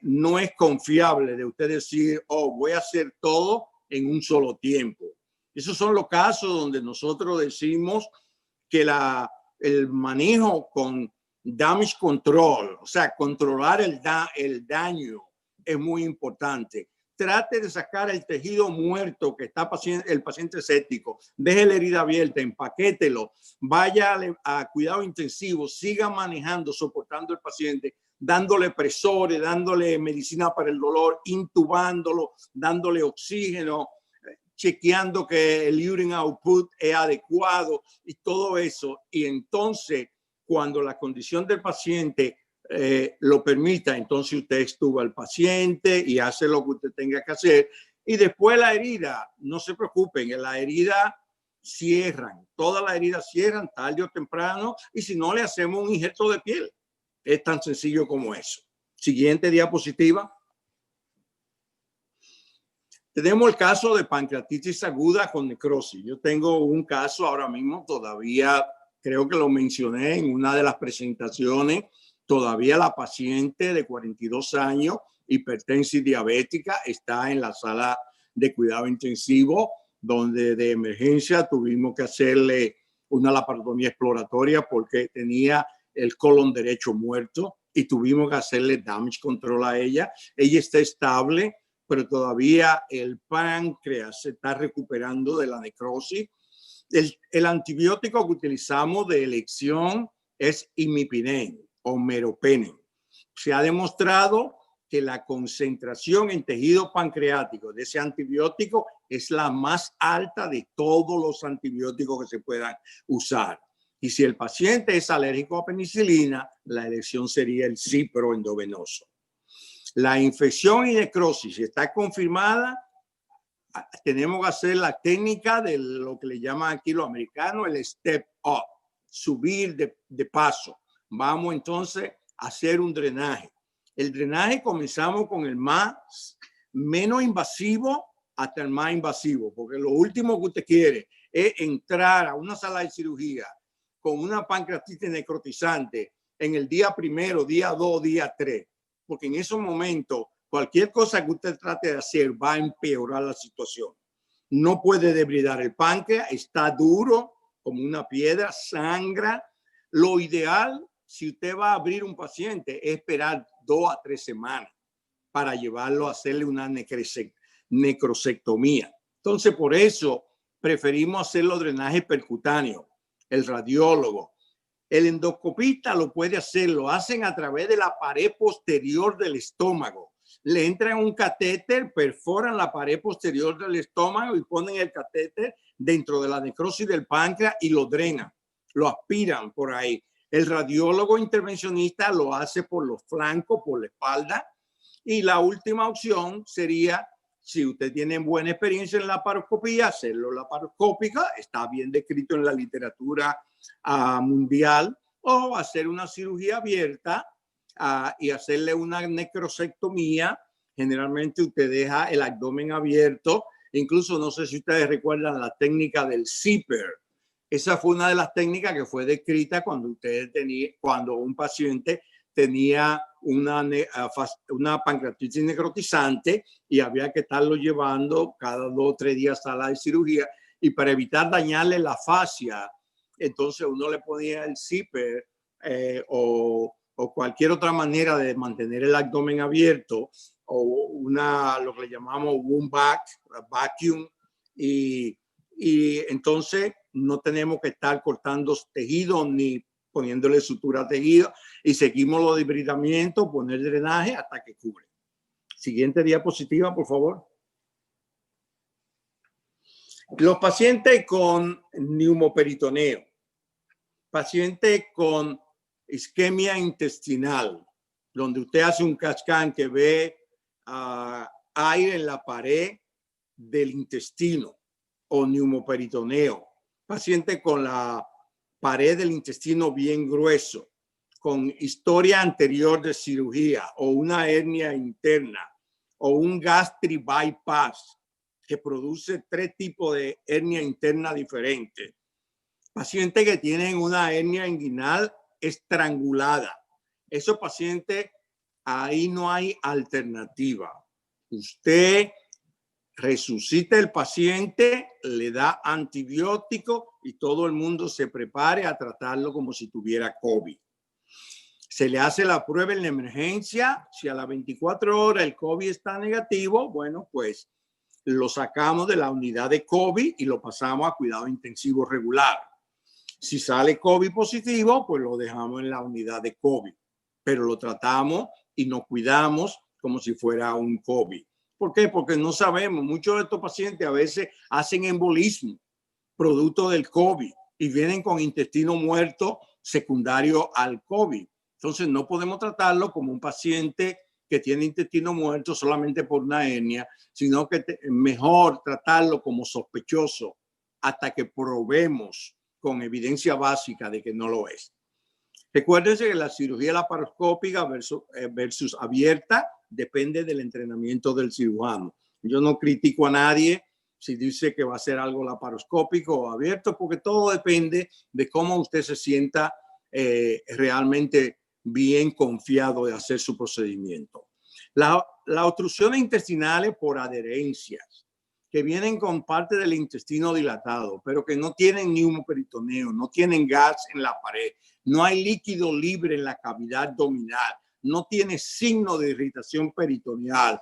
no es confiable de usted decir, oh, voy a hacer todo en un solo tiempo. Esos son los casos donde nosotros decimos que el manejo con damage control, o sea, controlar el daño es muy importante. Trate de sacar el tejido muerto que está el paciente séptico, deje la herida abierta, empaquételo, vaya a cuidado intensivo, siga manejando, soportando al paciente, dándole presores, dándole medicina para el dolor, intubándolo, dándole oxígeno, chequeando que el urine output es adecuado y todo eso. Y entonces, cuando la condición del paciente lo permita, entonces usted estuvo al paciente y hace lo que usted tenga que hacer. Y después la herida, no se preocupen, la herida cierran, todas las heridas cierran tarde o temprano y si no le hacemos un injerto de piel. Es tan sencillo como eso. Siguiente diapositiva. Tenemos el caso de pancreatitis aguda con necrosis. Yo tengo un caso ahora mismo, todavía creo que lo mencioné en una de las presentaciones. Todavía la paciente de 42 años, hipertensa y diabética, está en la sala de cuidado intensivo, donde de emergencia tuvimos que hacerle una laparotomía exploratoria porque tenía el colon derecho muerto y tuvimos que hacerle damage control a ella. Ella está estable, pero todavía el páncreas se está recuperando de la necrosis. El antibiótico que utilizamos de elección es imipinen o meropenem. Se ha demostrado que la concentración en tejido pancreático de ese antibiótico es la más alta de todos los antibióticos que se puedan usar. Y si el paciente es alérgico a penicilina, la elección sería el cipro endovenoso. La infección y necrosis está confirmada. Tenemos que hacer la técnica de lo que le llaman aquí los americanos el step up, subir de paso. Vamos entonces a hacer un drenaje. El drenaje comenzamos con el menos invasivo hasta el más invasivo, porque lo último que usted quiere es entrar a una sala de cirugía con una pancreatitis necrotizante en el día primero, día 2, día 3, porque en esos momentos cualquier cosa que usted trate de hacer va a empeorar la situación. No puede debridar el páncreas, está duro como una piedra, sangra. Lo ideal, si usted va a abrir un paciente, es esperar 2 a 3 semanas para llevarlo a hacerle una necrosectomía. Entonces, por eso preferimos hacer los drenajes percutáneos. El radiólogo, el endoscopista lo puede hacer, lo hacen a través de la pared posterior del estómago. Le entran un catéter, perforan la pared posterior del estómago y ponen el catéter dentro de la necrosis del páncreas y lo drenan, lo aspiran por ahí. El radiólogo intervencionista lo hace por los flancos, por la espalda. Y la última opción sería Si usted tiene buena experiencia en la laparoscopía, hacerlo laparoscópica, está bien descrito en la literatura mundial, o hacer una cirugía abierta y hacerle una necrosectomía. Generalmente usted deja el abdomen abierto. Incluso no sé si ustedes recuerdan la técnica del zipper. Esa fue una de las técnicas que fue descrita cuando un paciente tenía una pancreatitis necrotizante y había que estarlo llevando cada 2 o 3 días a la sala de cirugía, y para evitar dañarle la fascia, entonces uno le ponía el zipper o cualquier otra manera de mantener el abdomen abierto, o lo que le llamamos womb vacuum, y entonces no tenemos que estar cortando tejido ni poniéndole sutura a tejido, y seguimos los debridamientos, poner drenaje hasta que cubre. Siguiente diapositiva, por favor. Los pacientes con neumoperitoneo, pacientes con isquemia intestinal, donde usted hace un CAT scan que ve aire en la pared del intestino, o neumoperitoneo, paciente con la pared del intestino bien grueso, con historia anterior de cirugía, o una hernia interna, o un gastric bypass que produce 3 tipos de hernia interna diferentes. Pacientes que tienen una hernia inguinal estrangulada. Esos pacientes, ahí no hay alternativa. Usted resucita el paciente, le da antibiótico y todo el mundo se prepare a tratarlo como si tuviera COVID. Se le hace la prueba en la emergencia. Si a las 24 horas el COVID está negativo, bueno, pues lo sacamos de la unidad de COVID y lo pasamos a cuidado intensivo regular. Si sale COVID positivo, pues lo dejamos en la unidad de COVID, pero lo tratamos y nos cuidamos como si fuera un COVID. ¿Por qué? Porque no sabemos. Muchos de estos pacientes a veces hacen embolismo producto del COVID y vienen con intestino muerto secundario al COVID. Entonces no podemos tratarlo como un paciente que tiene intestino muerto solamente por una hernia, sino que mejor tratarlo como sospechoso hasta que probemos con evidencia básica de que no lo es. Recuérdense que la cirugía laparoscópica versus abierta depende del entrenamiento del cirujano. Yo no critico a nadie si dice que va a hacer algo laparoscópico o abierto, porque todo depende de cómo usted se sienta realmente bien confiado de hacer su procedimiento. Las obstrucciones intestinales por adherencias, que vienen con parte del intestino dilatado, pero que no tienen neumoperitoneo, no tienen gas en la pared, no hay líquido libre en la cavidad abdominal, no tiene signo de irritación peritoneal.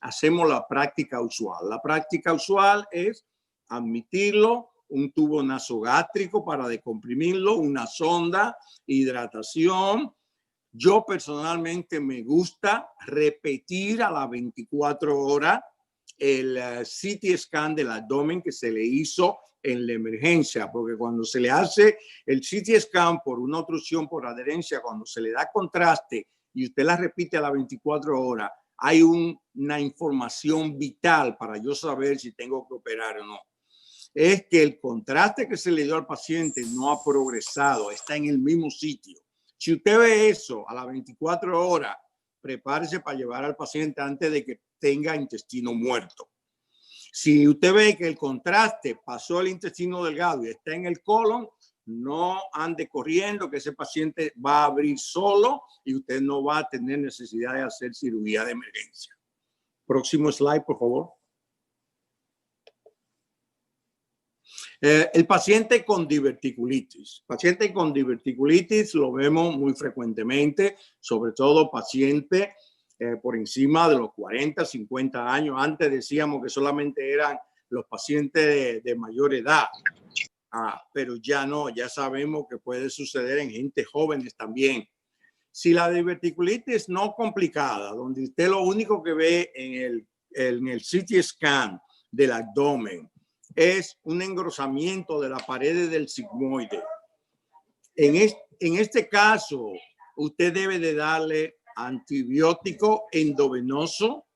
Hacemos la práctica usual. La práctica usual es admitirlo, un tubo nasogástrico para decomprimirlo, una sonda, hidratación. Yo personalmente me gusta repetir a las 24 horas el CT scan del abdomen que se le hizo en la emergencia, porque cuando se le hace el CT scan por una obstrucción por adherencia, cuando se le da contraste y usted la repite a las 24 horas, hay una información vital para yo saber si tengo que operar o no. Es que el contraste que se le dio al paciente no ha progresado, está en el mismo sitio. Si usted ve eso a las 24 horas, prepárese para llevar al paciente antes de que tenga intestino muerto. Si usted ve que el contraste pasó el intestino delgado y está en el colon, no ande corriendo, que ese paciente va a abrir solo y usted no va a tener necesidad de hacer cirugía de emergencia. Próximo slide, por favor. El paciente con diverticulitis. Paciente con diverticulitis lo vemos muy frecuentemente, sobre todo pacientes por encima de los 40, 50 años. Antes decíamos que solamente eran los pacientes de mayor edad, pero ya no, ya sabemos que puede suceder en gente jóvenes también. Si la diverticulitis no complicada, donde usted lo único que ve en el CT scan del abdomen es un engrosamiento de la pared del sigmoide. En este caso, usted debe de darle antibiótico endovenoso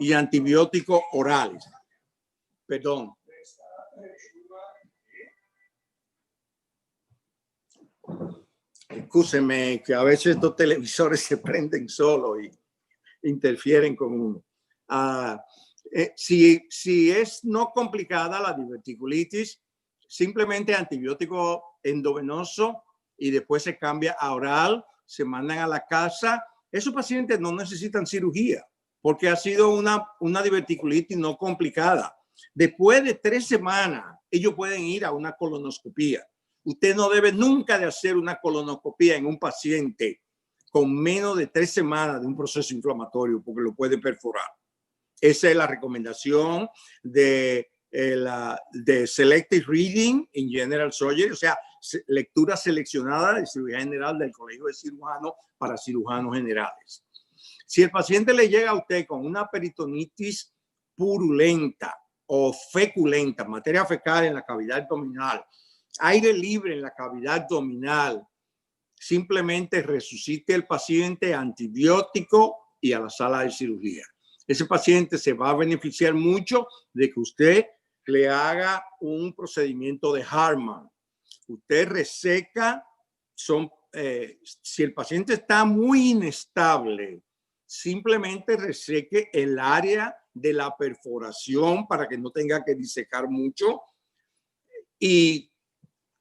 y antibióticos orales. Perdón. Excúseme que a veces estos televisores se prenden solos y interfieren con uno. Si es no complicada la diverticulitis, simplemente antibiótico endovenoso y después se cambia a oral, se mandan a la casa. Esos pacientes no necesitan cirugía porque ha sido una diverticulitis no complicada. Después de 3 semanas, ellos pueden ir a una colonoscopía. Usted no debe nunca de hacer una colonoscopía en un paciente con menos de 3 semanas de un proceso inflamatorio porque lo puede perforar. Esa es la recomendación de Selective Reading in General Surgery, o sea, lectura seleccionada de cirugía general del Colegio de Cirujanos para cirujanos generales. Si el paciente le llega a usted con una peritonitis purulenta o feculenta, materia fecal en la cavidad abdominal, aire libre en la cavidad abdominal, simplemente resucite el paciente, antibiótico y a la sala de cirugía. Ese paciente se va a beneficiar mucho de que usted le haga un procedimiento de Hartmann. Usted reseca, si el paciente está muy inestable, simplemente reseque el área de la perforación para que no tenga que disecar mucho y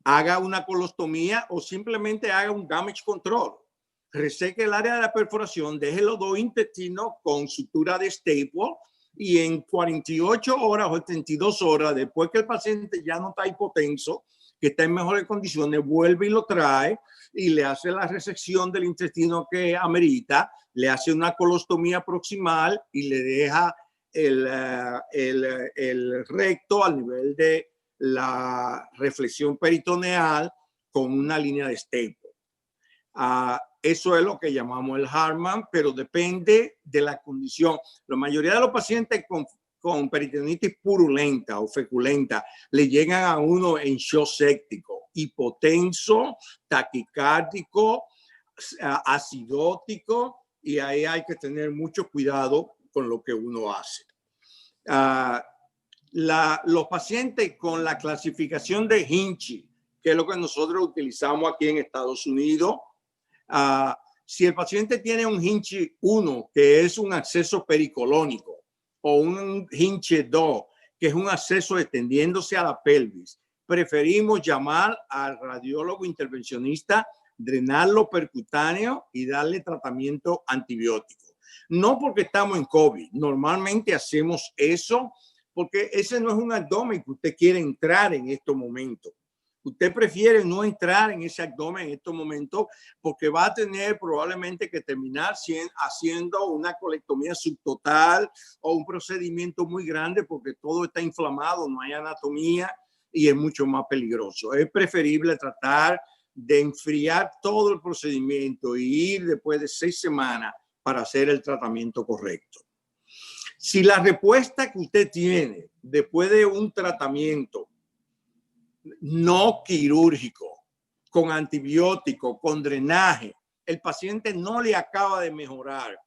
haga una colostomía o simplemente haga un damage control. Reseque el área de la perforación, deje los 2 intestinos con sutura de staple y en 48 horas o 72 horas, después que el paciente ya no está hipotenso, que está en mejores condiciones, vuelve y lo trae y le hace la resección del intestino que amerita, le hace una colostomía proximal y le deja el recto al nivel de la reflexión peritoneal con una línea de staple. Eso es lo que llamamos el Hartmann, pero depende de la condición. La mayoría de los pacientes con peritonitis purulenta o feculenta le llegan a uno en shock séptico, hipotenso, taquicárdico, acidótico, y ahí hay que tener mucho cuidado con lo que uno hace. Los pacientes con la clasificación de Hinchey, que es lo que nosotros utilizamos aquí en Estados Unidos, si el paciente tiene un Hinchey 1, que es un acceso pericolónico, o un Hinchey 2, que es un acceso extendiéndose a la pelvis, preferimos llamar al radiólogo intervencionista, drenarlo percutáneo y darle tratamiento antibiótico. No porque estamos en COVID, normalmente hacemos eso porque ese no es un abdomen que usted quiere entrar en estos momentos. Usted prefiere no entrar en ese abdomen en estos momentos porque va a tener probablemente que terminar haciendo una colectomía subtotal o un procedimiento muy grande porque todo está inflamado, no hay anatomía y es mucho más peligroso. Es preferible tratar de enfriar todo el procedimiento y ir después de 6 semanas para hacer el tratamiento correcto. Si la respuesta que usted tiene después de un tratamiento no quirúrgico, con antibiótico, con drenaje, el paciente no le acaba de mejorar,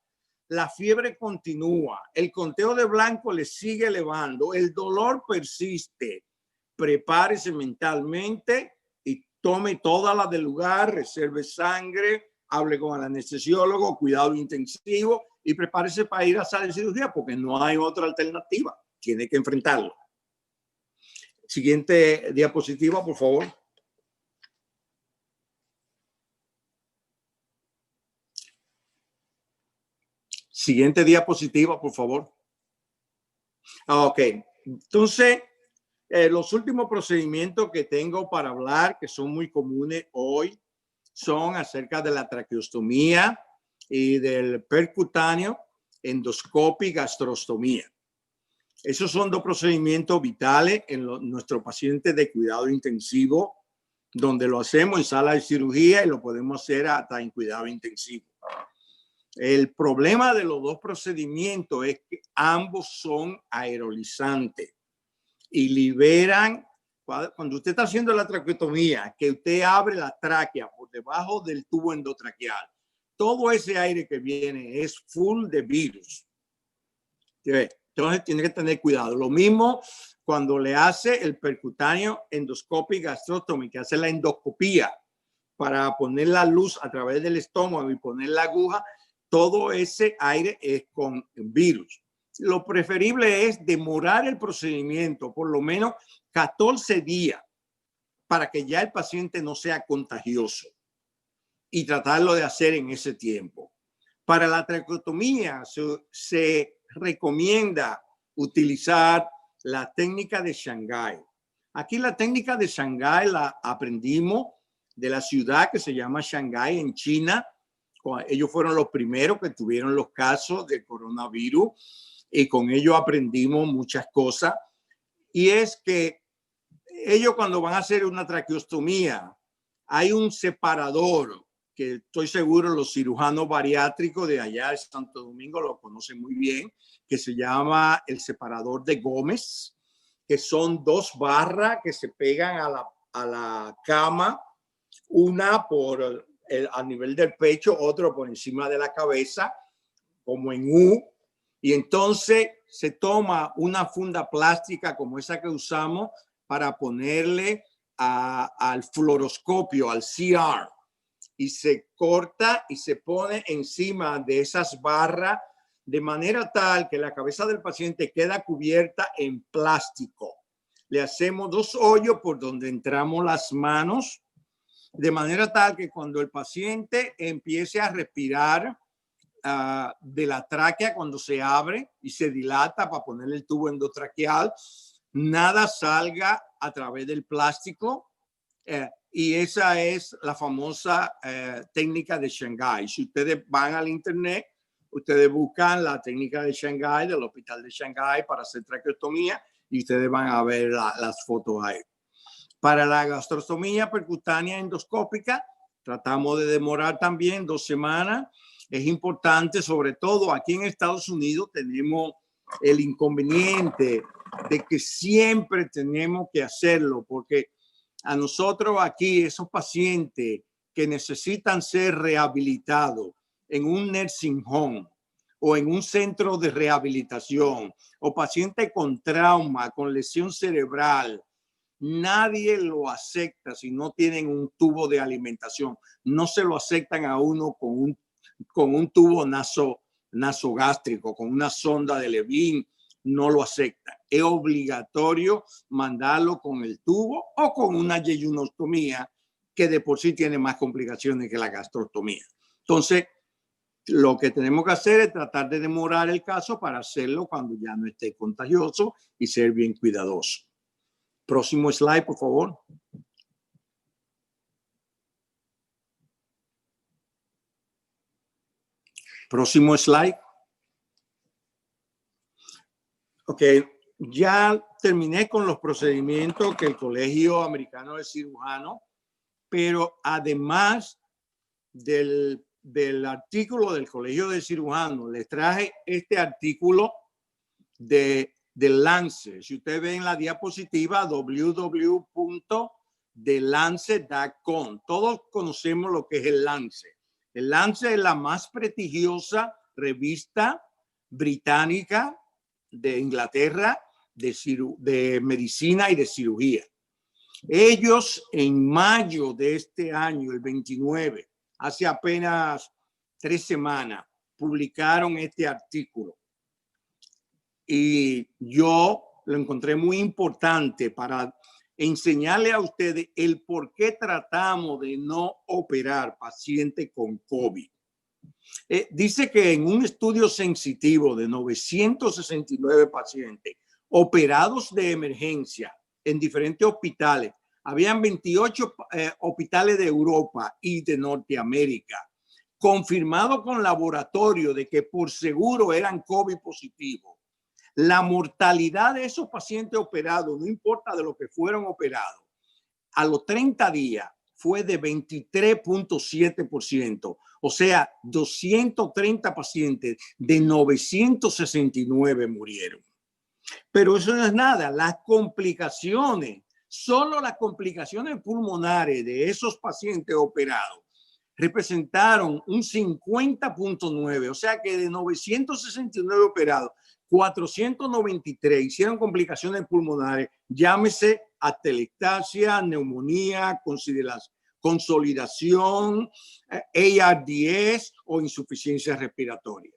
la fiebre continúa, el conteo de blanco le sigue elevando, el dolor persiste, prepárese mentalmente y tome todas las del lugar, reserve sangre, hable con el anestesiólogo, cuidado intensivo y prepárese para ir a sala de cirugía porque no hay otra alternativa, tiene que enfrentarlo. Siguiente diapositiva, por favor. Siguiente diapositiva, por favor. Ok, entonces, los últimos procedimientos que tengo para hablar, que son muy comunes hoy, son acerca de la traqueostomía y del percutáneo, endoscopia y gastrostomía. Esos son 2 procedimientos vitales en nuestros pacientes de cuidado intensivo, donde lo hacemos en sala de cirugía y lo podemos hacer hasta en cuidado intensivo. El problema de los 2 procedimientos es que ambos son aerolizantes y liberan, cuando usted está haciendo la traqueotomía, que usted abre la tráquea por debajo del tubo endotraqueal, todo ese aire que viene es full de virus. Entonces tiene que tener cuidado. Lo mismo cuando le hace el percutáneo endoscopy gastrostomy, que hace la endoscopía para poner la luz a través del estómago y poner la aguja, todo ese aire es con virus. Lo preferible es demorar el procedimiento por lo menos 14 días para que ya el paciente no sea contagioso y tratarlo de hacer en ese tiempo. Para la traqueotomía se recomienda utilizar la técnica de Shanghái. Aquí la técnica de Shanghái la aprendimos de la ciudad que se llama Shanghái en China. Ellos fueron los primeros que tuvieron los casos de coronavirus y con ellos aprendimos muchas cosas. Y es que ellos cuando van a hacer una traqueostomía hay un separador que estoy seguro los cirujanos bariátricos de allá de Santo Domingo lo conocen muy bien, que se llama el separador de Gómez, que son 2 barras que se pegan a la cama, una por a nivel del pecho, otro por encima de la cabeza, como en U, y entonces se toma una funda plástica como esa que usamos para ponerle al fluoroscopio, al CR, y se corta y se pone encima de esas barras de manera tal que la cabeza del paciente queda cubierta en plástico. Le hacemos 2 hoyos por donde entramos las manos, de manera tal que cuando el paciente empiece a respirar de la tráquea, cuando se abre y se dilata para poner el tubo endotraqueal, nada salga a través del plástico. Y esa es la famosa técnica de Shanghái. Si ustedes van al internet, ustedes buscan la técnica de Shanghái, del hospital de Shanghái para hacer traqueotomía y ustedes van a ver las fotos ahí. Para la gastrostomía percutánea endoscópica, tratamos de demorar también 2 semanas. Es importante, sobre todo aquí en Estados Unidos, tenemos el inconveniente de que siempre tenemos que hacerlo, porque a nosotros aquí, esos pacientes que necesitan ser rehabilitados en un nursing home o en un centro de rehabilitación, o pacientes con trauma, con lesión cerebral, nadie lo acepta si no tienen un tubo de alimentación. No se lo aceptan a uno con un tubo nasogástrico, con una sonda de Levin. No lo aceptan. Es obligatorio mandarlo con el tubo o con una yeyunostomía, que de por sí tiene más complicaciones que la gastrostomía. Entonces, lo que tenemos que hacer es tratar de demorar el caso para hacerlo cuando ya no esté contagioso y ser bien cuidadoso. Próximo slide, por favor. Próximo slide. Ok, ya terminé con los procedimientos que el Colegio Americano de Cirujanos, pero además del artículo del Colegio de Cirujanos, les traje este artículo de Lancet. Si ustedes ven la diapositiva, www.thelancet.com. Todos conocemos lo que es el Lancet. El Lancet es la más prestigiosa revista británica de Inglaterra de medicina y de cirugía. Ellos en mayo de este año, el 29, hace apenas 3 semanas, publicaron este artículo. Y yo lo encontré muy importante para enseñarle a ustedes el por qué tratamos de no operar pacientes con COVID. Dice que en un estudio sensitivo de 969 pacientes operados de emergencia en diferentes hospitales, habían 28 hospitales de Europa y de Norteamérica, confirmado con laboratorio de que por seguro eran COVID positivos. La mortalidad de esos pacientes operados, no importa de lo que fueron operados, a los 30 días fue de 23.7%. O sea, 230 pacientes de 969 murieron. Pero eso no es nada. Las complicaciones, solo las complicaciones pulmonares de esos pacientes operados representaron un 50.9. O sea que de 969 operados, 493 hicieron complicaciones pulmonares, llámese atelectasia, neumonía, consolidación, ARDS o insuficiencia respiratoria.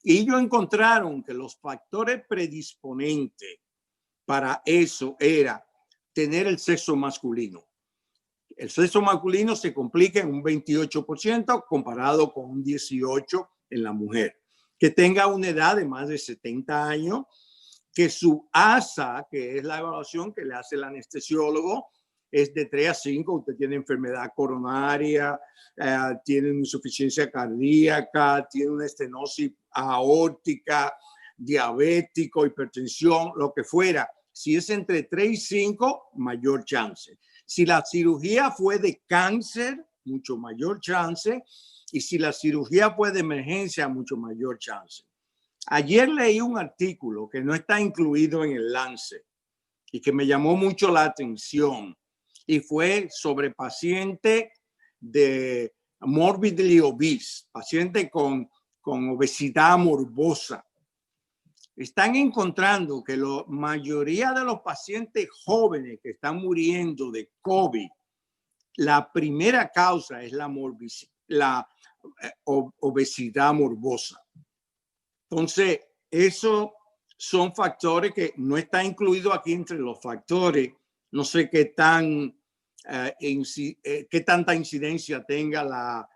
Y ellos encontraron que los factores predisponentes para eso era tener el sexo masculino. El sexo masculino se complica en un 28% comparado con un 18% en la mujer. Que tenga una edad de más de 70 años, que su ASA, que es la evaluación que le hace el anestesiólogo, es de 3 a 5. Usted tiene enfermedad coronaria, tiene insuficiencia cardíaca, tiene una estenosis aórtica, diabético, hipertensión, lo que fuera. Si es entre 3 y 5, mayor chance. Si la cirugía fue de cáncer, mucho mayor chance. Y si la cirugía fue de emergencia, mucho mayor chance. Ayer leí un artículo que no está incluido en el Lancet y que me llamó mucho la atención. Y fue sobre paciente de morbidly obese, paciente con obesidad morbosa. Están encontrando que la mayoría de los pacientes jóvenes que están muriendo de COVID, la primera causa es la obesidad morbosa. Entonces, esos son factores que no está incluido aquí entre los factores. No sé qué tanta incidencia tenga la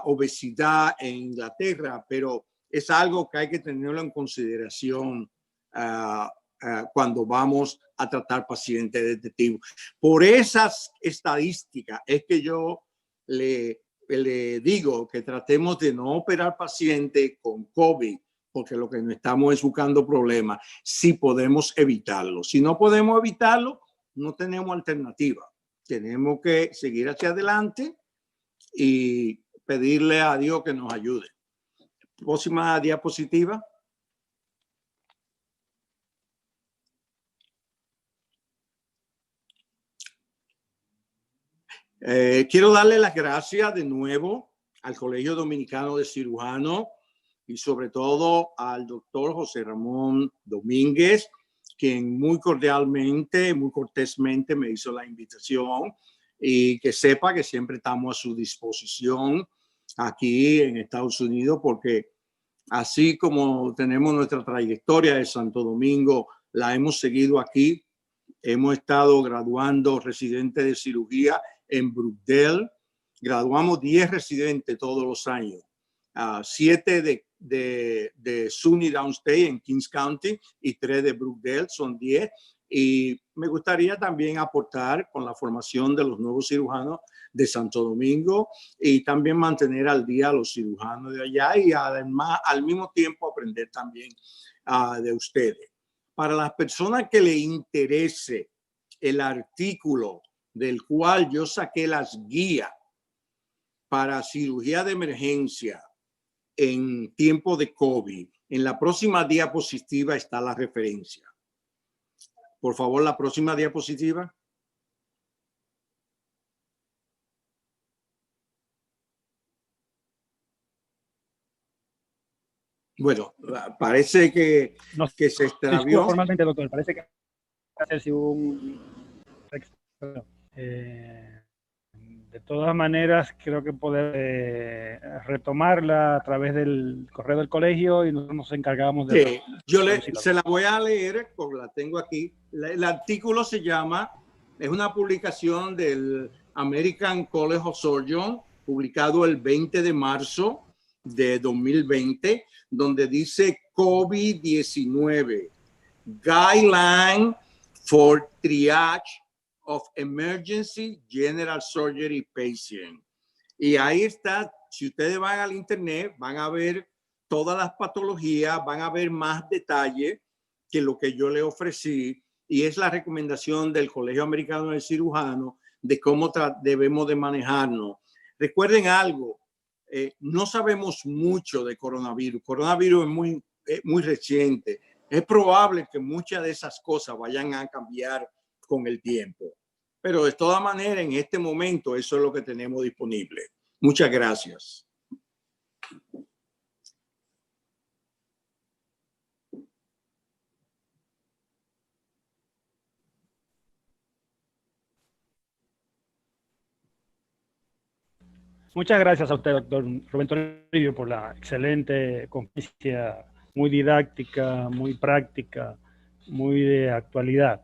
obesidad en Inglaterra, pero es algo que hay que tenerlo en consideración cuando vamos a tratar pacientes de este tipo. Por esas estadísticas es que yo le digo que tratemos de no operar pacientes con COVID, porque lo que no estamos es buscando problemas si podemos evitarlo. Si no podemos evitarlo, no tenemos alternativa. Tenemos que seguir hacia adelante y pedirle a Dios que nos ayude. Próxima diapositiva. Quiero darle las gracias de nuevo al Colegio Dominicano de Cirujanos y sobre todo al doctor José Ramón Domínguez, quien muy cordialmente, muy cortésmente me hizo la invitación, y que sepa que siempre estamos a su disposición aquí en Estados Unidos, porque así como tenemos nuestra trayectoria de Santo Domingo, la hemos seguido aquí. Hemos estado graduando residentes de cirugía en Brookdale. Graduamos 10 residentes todos los años. 7 de SUNY Downstate en Kings County y 3 de Brookdale, son 10. Y me gustaría también aportar con la formación de los nuevos cirujanos de Santo Domingo y también mantener al día a los cirujanos de allá y además al mismo tiempo aprender también de ustedes. Para las personas que le interese el artículo del cual yo saqué las guías para cirugía de emergencia en tiempo de COVID, en la próxima diapositiva está la referencia. Por favor, la próxima diapositiva. Bueno, parece que se extravió. Formalmente, doctor, parece que hacer de todas maneras, creo que poder retomarla a través del correo del colegio y nosotros nos encargamos de... Sí, yo se la voy a leer porque la tengo aquí. El artículo se llama, es una publicación del American College of Surgeons, publicado el 20 de marzo de 2020, donde dice COVID-19, Guideline for Triage of Emergency General Surgery Patient. Y ahí está, si ustedes van al internet, van a ver todas las patologías, van a ver más detalle que lo que yo le ofrecí, y es la recomendación del Colegio Americano de Cirujanos de cómo debemos de manejarnos. Recuerden algo, no sabemos mucho de coronavirus. Coronavirus es muy reciente. Es probable que muchas de esas cosas vayan a cambiar con el tiempo. Pero de todas maneras, en este momento, eso es lo que tenemos disponible. Muchas gracias. Muchas gracias a usted, doctor Rubén Toribio, por la excelente conferencia, muy didáctica, muy práctica, muy de actualidad.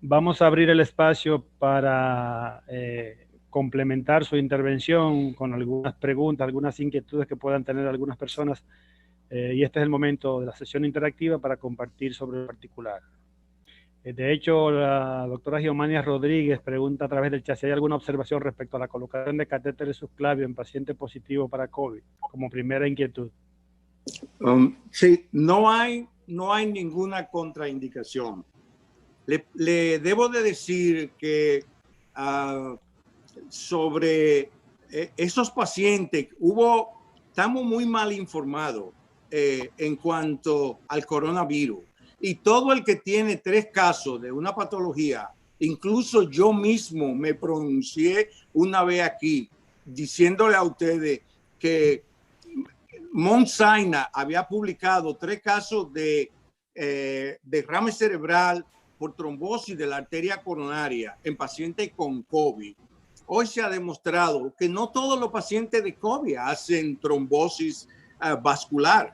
Vamos a abrir el espacio para complementar su intervención con algunas preguntas, algunas inquietudes que puedan tener algunas personas. Y este es el momento de la sesión interactiva para compartir sobre el particular. De hecho, la doctora Giovanni Rodríguez pregunta a través del chat si hay alguna observación respecto a la colocación de catéteres subclavios en pacientes positivos para COVID, como primera inquietud. Sí, no hay ninguna contraindicación. Le debo de decir que sobre esos pacientes estamos muy mal informados en cuanto al coronavirus. Y todo el que tiene 3 casos de una patología, incluso yo mismo me pronuncié una vez aquí diciéndole a ustedes que Mount Sinai había publicado 3 casos de derrame cerebral por trombosis de la arteria coronaria en pacientes con COVID. Hoy se ha demostrado que no todos los pacientes de COVID hacen trombosis vascular,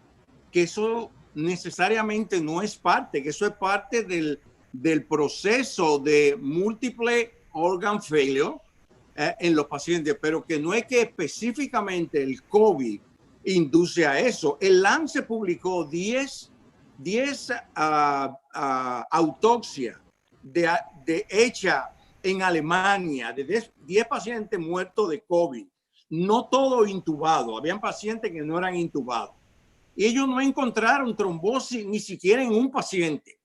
que eso necesariamente no es parte, que eso es parte del proceso de múltiple organ failure en los pacientes, pero que no es que específicamente el COVID induce a eso. El Lancet publicó 10 autopsias hechas en Alemania de 10 pacientes muertos de COVID, no todos intubados, habían pacientes que no eran intubados. Y ellos no encontraron trombosis ni siquiera en un paciente.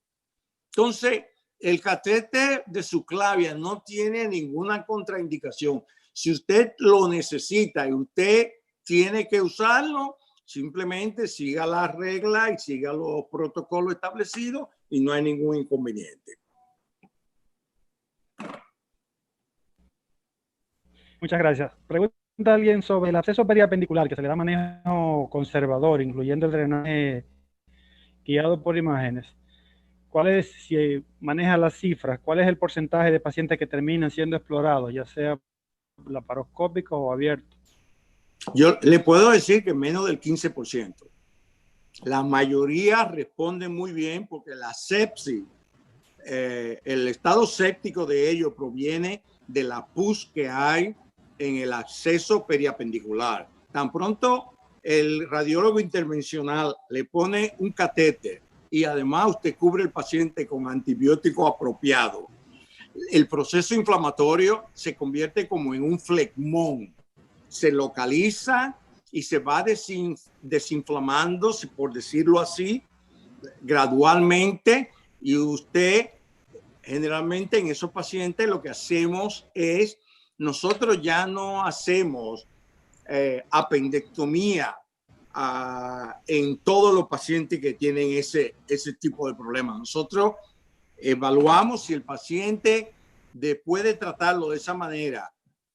Entonces, el catéter de subclavia no tiene ninguna contraindicación. Si usted lo necesita y usted tiene que usarlo, simplemente siga la regla y siga los protocolos establecidos y no hay ningún inconveniente. Muchas gracias. Pregunta alguien sobre el absceso periapendicular, que se le da manejo conservador, incluyendo el drenaje guiado por imágenes. ¿Cuál es, si maneja las cifras, cuál es el porcentaje de pacientes que terminan siendo explorados, ya sea laparoscópicos o abiertos? Yo le puedo decir que menos del 15%. La mayoría responden muy bien porque la sepsis, el estado séptico de ellos proviene de la pus que hay en el acceso periapendicular. Tan pronto el radiólogo intervencional le pone un catéter y además usted cubre el paciente con antibiótico apropiado, el proceso inflamatorio se convierte como en un flegmón. Se localiza y se va desinflamando, por decirlo así, gradualmente. Y usted, generalmente en esos pacientes, lo que hacemos es, nosotros ya no hacemos apendectomía en todos los pacientes que tienen ese tipo de problema. Nosotros evaluamos si el paciente, después de tratarlo de esa manera,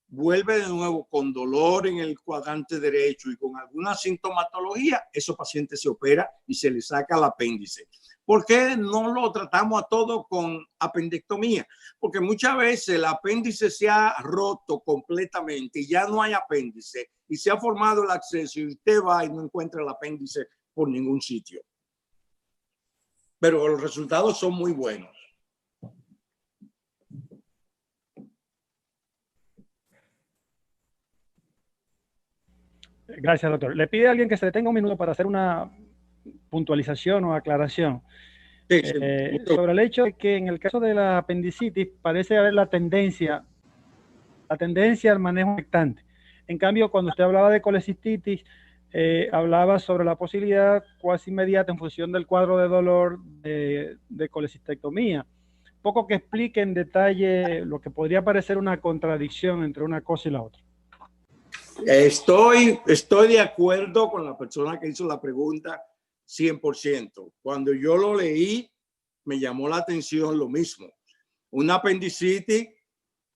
vuelve de nuevo con dolor en el cuadrante derecho y con alguna sintomatología, esos pacientes se opera y se le saca el apéndice. ¿Por qué no lo tratamos a todo con apendectomía? Porque muchas veces el apéndice se ha roto completamente y ya no hay apéndice y se ha formado el acceso y usted va y no encuentra el apéndice por ningún sitio. Pero los resultados son muy buenos. Gracias, doctor. Le pide a alguien que se detenga un minuto para hacer una puntualización o aclaración. Sí, sobre el hecho de que en el caso de la apendicitis parece haber la tendencia al manejo expectante. En cambio, cuando usted hablaba de colecistitis, hablaba sobre la posibilidad cuasi inmediata en función del cuadro de dolor de colecistectomía. Poco que explique en detalle lo que podría parecer una contradicción entre una cosa y la otra. Estoy de acuerdo con la persona que hizo la pregunta 100%. Cuando yo lo leí, me llamó la atención lo mismo. Una apendicitis,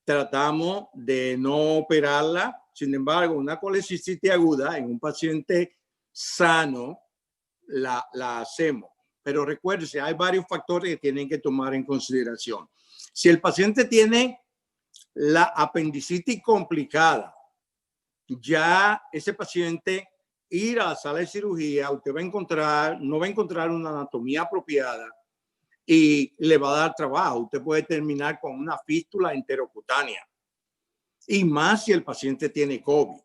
tratamos de no operarla. Sin embargo, una colecistitis aguda en un paciente sano, la hacemos. Pero recuérdese, hay varios factores que tienen que tomar en consideración. Si el paciente tiene la apendicitis complicada, ya ese paciente ir a la sala de cirugía, usted va a encontrar, no va a encontrar una anatomía apropiada y le va a dar trabajo. Usted puede terminar con una fístula enterocutánea. Y más si el paciente tiene COVID.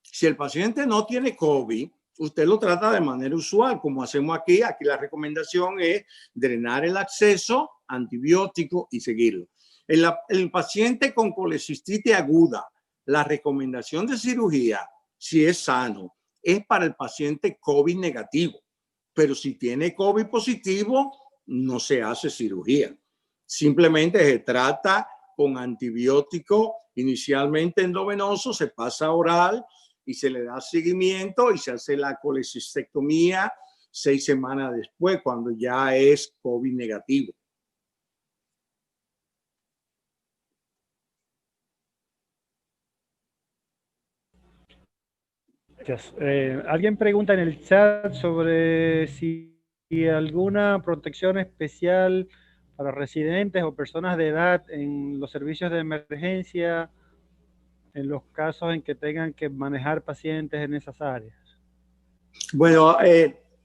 Si el paciente no tiene COVID, usted lo trata de manera usual, como hacemos aquí. Aquí la recomendación es drenar el acceso, antibiótico y seguirlo. El paciente con colecistitis aguda, la recomendación de cirugía, si es sano, es para el paciente COVID negativo. Pero si tiene COVID positivo, no se hace cirugía. Simplemente se trata con antibiótico inicialmente endovenoso, se pasa oral y se le da seguimiento y se hace la colecistectomía 6 semanas después, cuando ya es COVID negativo. Alguien pregunta en el chat sobre si alguna protección especial para residentes o personas de edad en los servicios de emergencia, en los casos en que tengan que manejar pacientes en esas áreas. Bueno,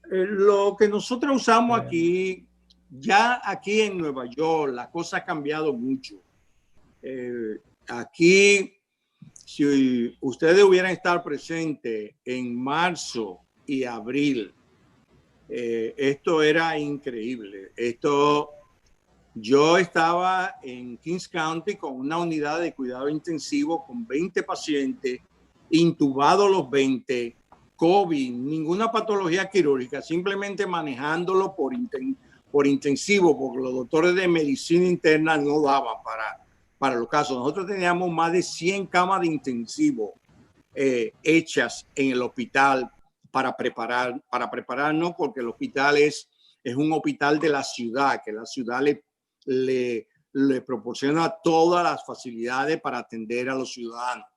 lo que nosotros usamos aquí, ya aquí en Nueva York, la cosa ha cambiado mucho. Aquí, si ustedes hubieran estado presentes en marzo y abril, esto era increíble. Yo estaba en Kings County con una unidad de cuidado intensivo con 20 pacientes, intubados los 20, COVID, ninguna patología quirúrgica, simplemente manejándolo por intensivo, porque los doctores de medicina interna no daban para los casos. Nosotros teníamos más de 100 camas de intensivo hechas en el hospital para prepararnos, porque el hospital es un hospital de la ciudad, que la ciudad le proporciona todas las facilidades para atender a los ciudadanos.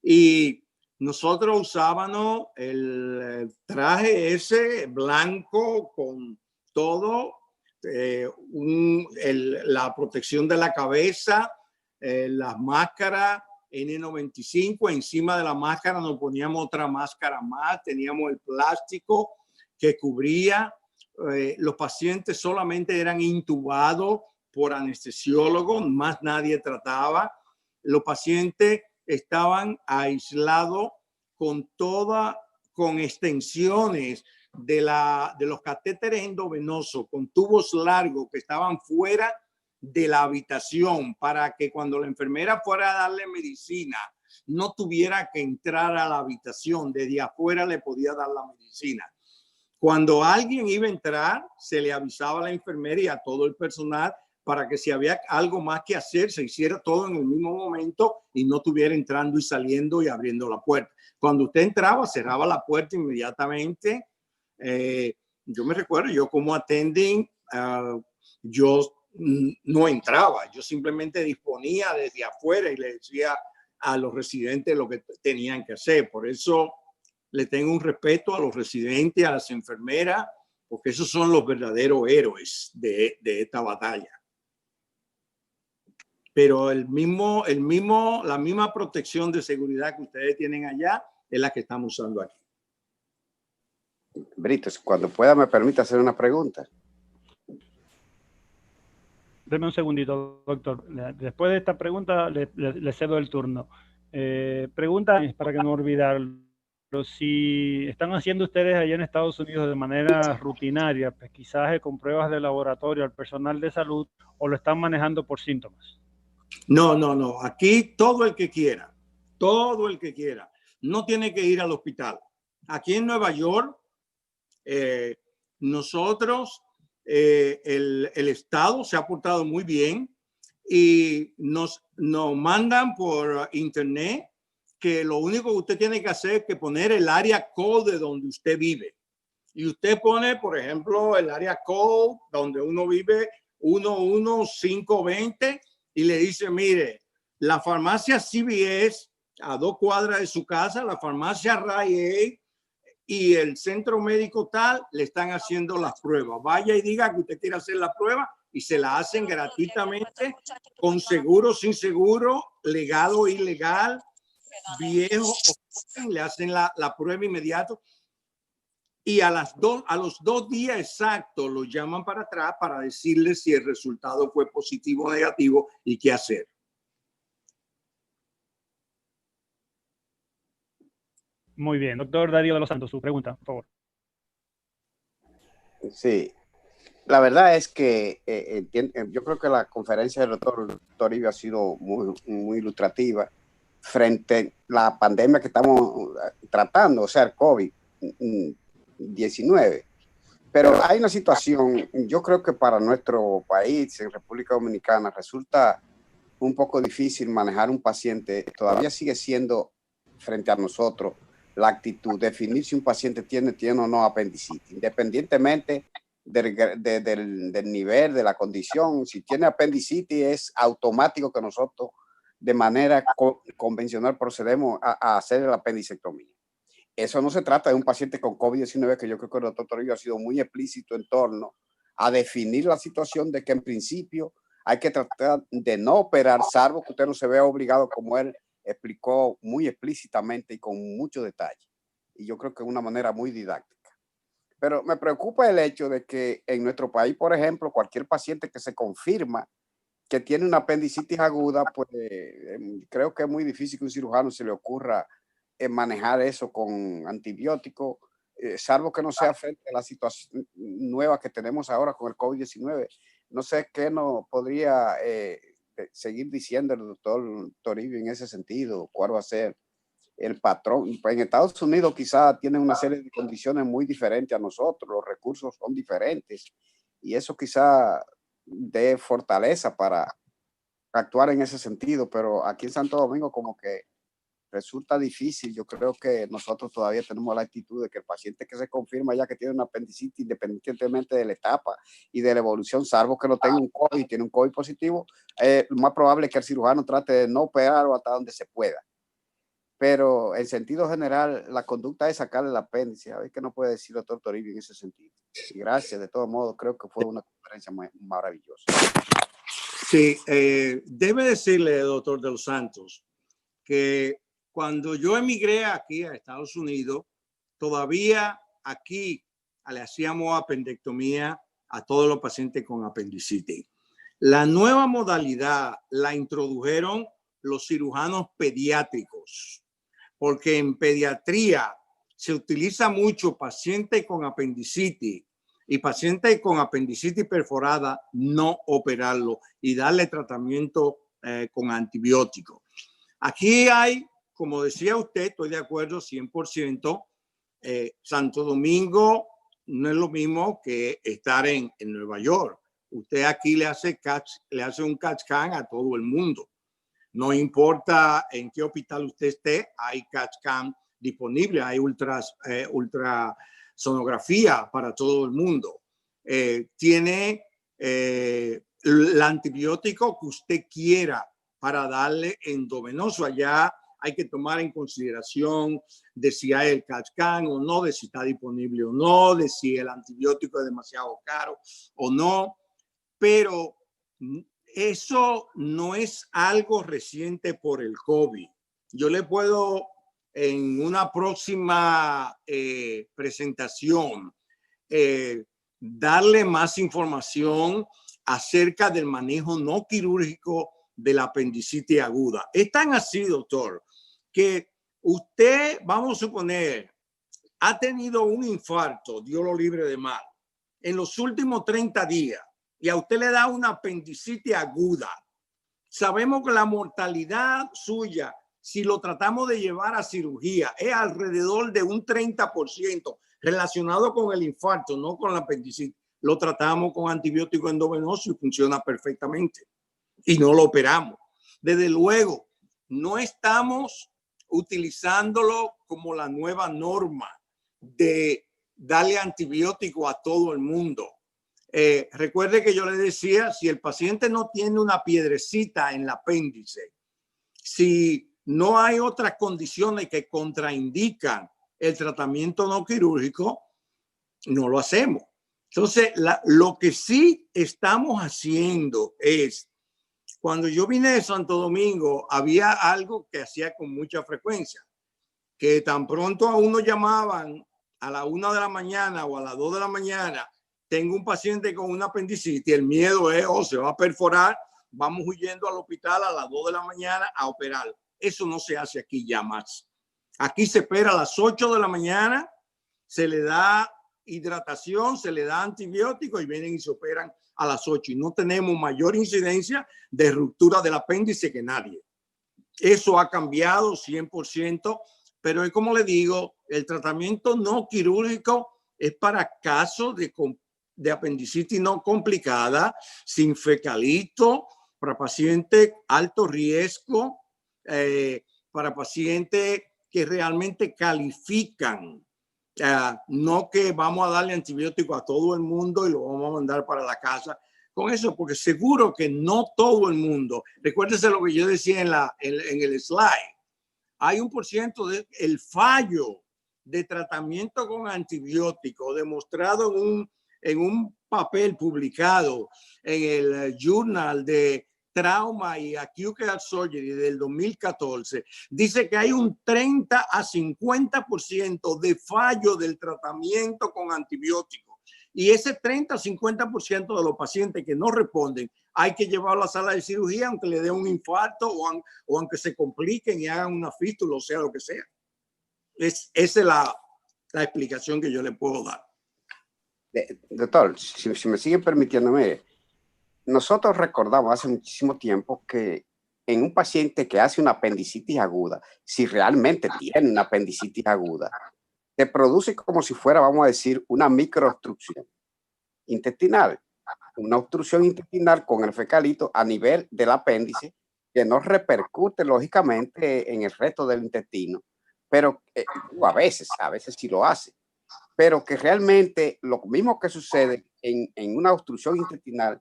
Y nosotros usábamos el traje ese blanco con todo, la protección de la cabeza, las máscaras N95, encima de la máscara nos poníamos otra máscara más, teníamos el plástico que cubría. Los pacientes solamente eran intubados por anestesiólogos, más nadie trataba. Los pacientes estaban aislados con extensiones de los catéteres endovenosos, con tubos largos que estaban fuera de la habitación, para que cuando la enfermera fuera a darle medicina no tuviera que entrar a la habitación, desde afuera le podía dar la medicina. Cuando alguien iba a entrar, se le avisaba a la enfermera y a todo el personal para que si había algo más que hacer, se hiciera todo en el mismo momento y no estuviera entrando y saliendo y abriendo la puerta. Cuando usted entraba, cerraba la puerta inmediatamente. Yo me recuerdo, yo como attending, yo no entraba, yo simplemente disponía desde afuera y le decía a los residentes lo que tenían que hacer. Por eso le tengo un respeto a los residentes, a las enfermeras, porque esos son los verdaderos héroes de esta batalla. Pero la misma protección de seguridad que ustedes tienen allá es la que estamos usando aquí. Brito, cuando pueda me permite hacer una pregunta. Deme un segundito, doctor. Después de esta pregunta le cedo el turno. Pregunta para que no olvidarlo. Si están haciendo ustedes allá en Estados Unidos de manera rutinaria pesquisaje con pruebas de laboratorio al personal de salud, o lo están manejando por síntomas. No. Aquí todo el que quiera, no tiene que ir al hospital. Aquí en Nueva York, nosotros, el Estado se ha portado muy bien y nos mandan por internet que lo único que usted tiene que hacer es que poner el área code de donde usted vive. Y usted pone, por ejemplo, el área code donde uno vive, 11520, y le dice, mire, la farmacia CVS a 2 cuadras de su casa, la farmacia Rite Aid y el centro médico tal le están haciendo las pruebas. Vaya y diga que usted quiere hacer la prueba y se la hacen gratuitamente, con seguro, sin seguro, legal o ilegal. viejo o joven, le hacen la prueba inmediato y a los 2 días exactos lo llaman para atrás para decirle si el resultado fue positivo o negativo y qué hacer. Muy bien. Doctor Darío de los Santos, su pregunta, por favor. Sí, la verdad es que yo creo que la conferencia del doctor Toribio ha sido muy ilustrativa frente a la pandemia que estamos tratando, o sea, el COVID-19. Pero hay una situación, yo creo que para nuestro país, en República Dominicana, resulta un poco difícil manejar un paciente. Todavía sigue siendo frente a nosotros la actitud, definir si un paciente tiene o no apendicitis, independientemente del nivel, de la condición. Si tiene apendicitis, es automático que nosotros de manera convencional procedemos a hacer la apendicectomía. Eso no se trata de un paciente con COVID-19, que yo creo que el doctor Toribio ha sido muy explícito en torno a definir la situación de que en principio hay que tratar de no operar, salvo que usted no se vea obligado, como él explicó muy explícitamente y con mucho detalle. Y yo creo que de una manera muy didáctica. Pero me preocupa el hecho de que en nuestro país, por ejemplo, cualquier paciente que se confirma que tiene una apendicitis aguda, pues creo que es muy difícil que un cirujano se le ocurra manejar eso con antibióticos, salvo que no sea frente a la situación nueva que tenemos ahora con el COVID-19. No sé qué nos podría seguir diciendo el doctor Toribio en ese sentido, cuál va a ser el patrón. En Estados Unidos quizá tienen una serie de condiciones muy diferentes a nosotros, los recursos son diferentes y eso quizá dé fortaleza para actuar en ese sentido, pero aquí en Santo Domingo como que resulta difícil. Yo creo que nosotros todavía tenemos la actitud de que el paciente que se confirma ya que tiene una apendicitis, independientemente de la etapa y de la evolución, salvo que no tenga un COVID, tiene un COVID positivo, lo más probable es que el cirujano trate de no operarlo hasta donde se pueda. Pero en sentido general, la conducta es sacarle el apéndice. A ver qué nos puede decir el doctor Toribio en ese sentido. Y gracias, de todos modos, creo que fue una conferencia maravillosa. Sí, debe decirle, doctor de los Santos, que cuando yo emigré aquí a Estados Unidos, todavía aquí le hacíamos apendectomía a todos los pacientes con apendicitis. La nueva modalidad la introdujeron los cirujanos pediátricos, porque en pediatría se utiliza mucho pacientes con apendicitis y pacientes con apendicitis perforada no operarlo y darle tratamiento con antibióticos. Aquí hay, como decía usted, estoy de acuerdo 100%, Santo Domingo no es lo mismo que estar en Nueva York. Usted aquí le hace un CAT-scan a todo el mundo. No importa en qué hospital usted esté, hay CAT-scan disponible, hay ultrasonografía para todo el mundo. Tiene el antibiótico que usted quiera para darle endovenoso. Allá hay que tomar en consideración de si hay el CAT-scan o no, de si está disponible o no, de si el antibiótico es demasiado caro o no. Pero eso no es algo reciente por el COVID. Yo le puedo en una próxima presentación darle más información acerca del manejo no quirúrgico de la apendicitis aguda. Es tan así, doctor, que usted, vamos a suponer, ha tenido un infarto, Dios lo libre de mal, en los últimos 30 días y a usted le da una apendicitis aguda. Sabemos que la mortalidad suya, si lo tratamos de llevar a cirugía, es alrededor de un 30% relacionado con el infarto, no con la apendicitis. Lo tratamos con antibiótico endovenoso y funciona perfectamente. Y no lo operamos. Desde luego, no estamos utilizándolo como la nueva norma de darle antibiótico a todo el mundo. Recuerde que yo le decía, si el paciente no tiene una piedrecita en el apéndice, si no hay otras condiciones que contraindican el tratamiento no quirúrgico, no lo hacemos. Entonces, lo que sí estamos haciendo es Cuando yo vine de Santo Domingo, había algo que hacía con mucha frecuencia, que tan pronto a uno llamaban a la 1 de la mañana o a las 2 de la mañana, tengo un paciente con una apendicitis, el miedo es, se va a perforar, vamos huyendo al hospital a las 2 de la mañana a operar. Eso no se hace aquí ya más. Aquí se espera a las 8 de la mañana, se le da hidratación, se le da antibióticos y vienen y se operan a las 8. Y no tenemos mayor incidencia de ruptura del apéndice que nadie. Eso ha cambiado 100%, pero es como le digo, el tratamiento no quirúrgico es para casos de apendicitis no complicada, sin fecalito, para pacientes alto riesgo, para pacientes que realmente califican. No que vamos a darle antibiótico a todo el mundo y lo vamos a mandar para la casa con eso, porque seguro que no todo el mundo. Recuérdese lo que yo decía en el slide. Hay un % del fallo de tratamiento con antibiótico demostrado en un papel publicado en el Journal de Trauma y Acute Care Surgery del 2014, dice que hay un 30 a 50% de fallo del tratamiento con antibióticos. Y ese 30 a 50% de los pacientes que no responden, hay que llevarlo a la sala de cirugía, aunque le dé un infarto o aunque se compliquen y hagan una fístula, o sea, lo que sea. Esa es la explicación que yo le puedo dar. Doctor, si me sigue permitiéndome, nosotros recordamos hace muchísimo tiempo que en un paciente que hace una apendicitis aguda, si realmente tiene una apendicitis aguda, se produce como si fuera, vamos a decir, una microobstrucción intestinal. Una obstrucción intestinal con el fecalito a nivel del apéndice que no repercute lógicamente en el resto del intestino, pero a veces sí lo hace, pero que realmente lo mismo que sucede en una obstrucción intestinal,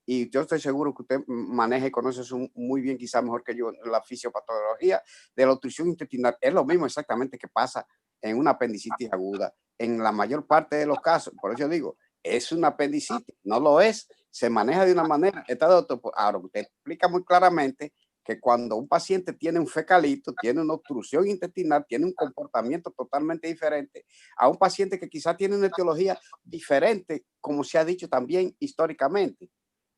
y yo estoy seguro que usted maneja y conoce eso muy bien, quizá mejor que yo, la fisiopatología de la obstrucción intestinal, es lo mismo exactamente que pasa en una apendicitis aguda, en la mayor parte de los casos. Por eso yo digo, es una apendicitis, no lo es, se maneja de una manera. Ahora, usted explica muy claramente que cuando un paciente tiene un fecalito, tiene una obstrucción intestinal, tiene un comportamiento totalmente diferente a un paciente que quizá tiene una etiología diferente, como se ha dicho también históricamente.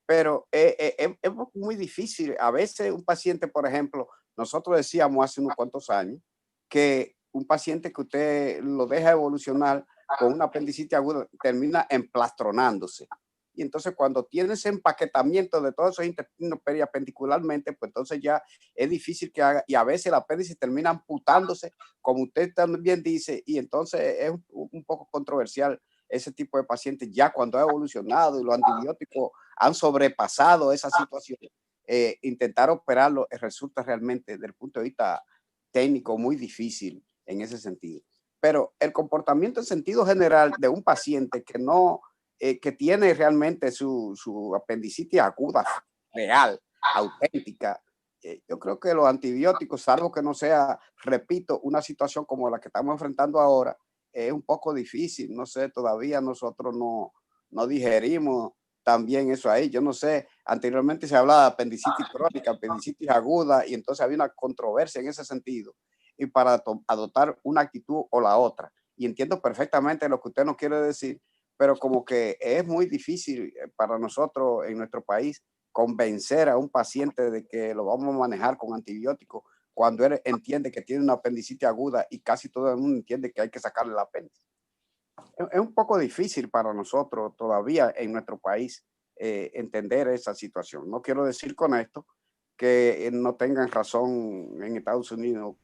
Pero es muy difícil. A veces un paciente, por ejemplo, nosotros decíamos hace unos cuantos años que un paciente que usted lo deja evolucionar con una apendicitis aguda termina emplastonándose. Y entonces cuando tiene ese empaquetamiento de todos esos intestinos periapendicularmente, pues entonces ya es difícil que haga, y a veces el apéndice termina amputándose, como usted también dice, y entonces es un poco controversial ese tipo de pacientes ya cuando ha evolucionado y los antibióticos han sobrepasado esa situación. Intentar operarlo resulta realmente, desde el punto de vista técnico, muy difícil en ese sentido. Pero el comportamiento en sentido general de un paciente que no, que tiene realmente su apendicitis aguda, real, auténtica, yo creo que los antibióticos, salvo que no sea, repito, una situación como la que estamos enfrentando ahora, es un poco difícil. No sé, todavía nosotros no digerimos también eso ahí. Yo no sé, anteriormente se hablaba de apendicitis crónica, apendicitis aguda, y entonces había una controversia en ese sentido. Y para adoptar una actitud o la otra. Y entiendo perfectamente lo que usted nos quiere decir, pero como que es muy difícil para nosotros en nuestro país convencer a un paciente de que lo vamos a manejar con antibióticos cuando él entiende que tiene una apendicitis aguda y casi todo el mundo entiende que hay que sacarle el apéndice. Es un poco difícil para nosotros todavía en nuestro país entender esa situación. No quiero decir con esto que no tengan razón en Estados Unidos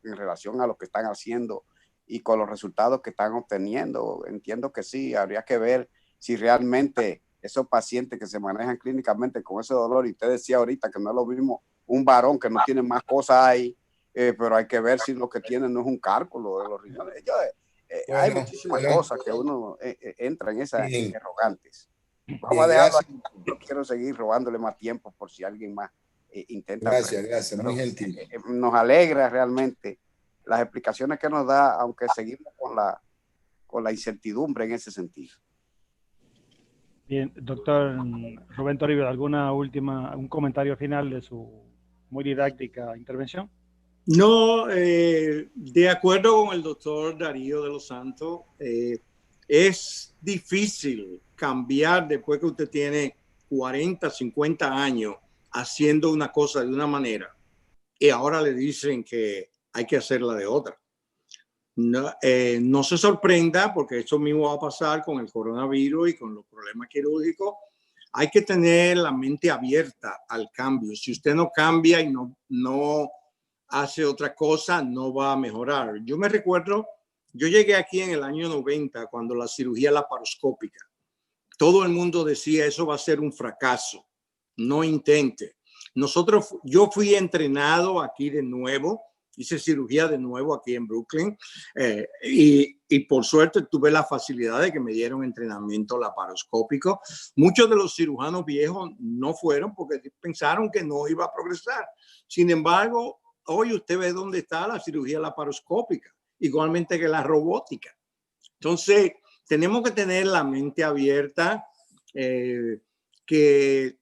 en relación a lo que están haciendo y con los resultados que están obteniendo. Entiendo que sí, habría que ver si realmente esos pacientes que se manejan clínicamente con ese dolor, y usted decía ahorita que no es lo mismo un varón que no tiene más cosas ahí, pero hay que ver si lo que tiene no es un cálculo de los riñones. Bueno, hay muchísimas cosas que uno entra en esas bien, interrogantes. Vamos bien, a dejarlo gracias. ahí. No quiero seguir robándole más tiempo por si alguien más intenta. Gracias, muy gentil. Nos alegra realmente las explicaciones que nos da, aunque seguimos con la incertidumbre en ese sentido. Bien, doctor Rubén Toribio, un comentario final de su muy didáctica intervención? No, de acuerdo con el doctor Darío de los Santos, es difícil cambiar después que usted tiene 40, 50 años haciendo una cosa de una manera y ahora le dicen que hay que hacerla de otra. No se sorprenda porque eso mismo va a pasar con el coronavirus y con los problemas quirúrgicos. Hay que tener la mente abierta al cambio. Si usted no cambia y no hace otra cosa, no va a mejorar. Yo me recuerdo, yo llegué aquí en el año 90 cuando la cirugía laparoscópica. Todo el mundo decía eso va a ser un fracaso. No intente. Yo fui entrenado aquí de nuevo. Hice cirugía de nuevo aquí en Brooklyn y por suerte tuve la facilidad de que me dieron entrenamiento laparoscópico. Muchos de los cirujanos viejos no fueron porque pensaron que no iba a progresar. Sin embargo, hoy usted ve dónde está la cirugía laparoscópica, igualmente que la robótica. Entonces, tenemos que tener la mente abierta, que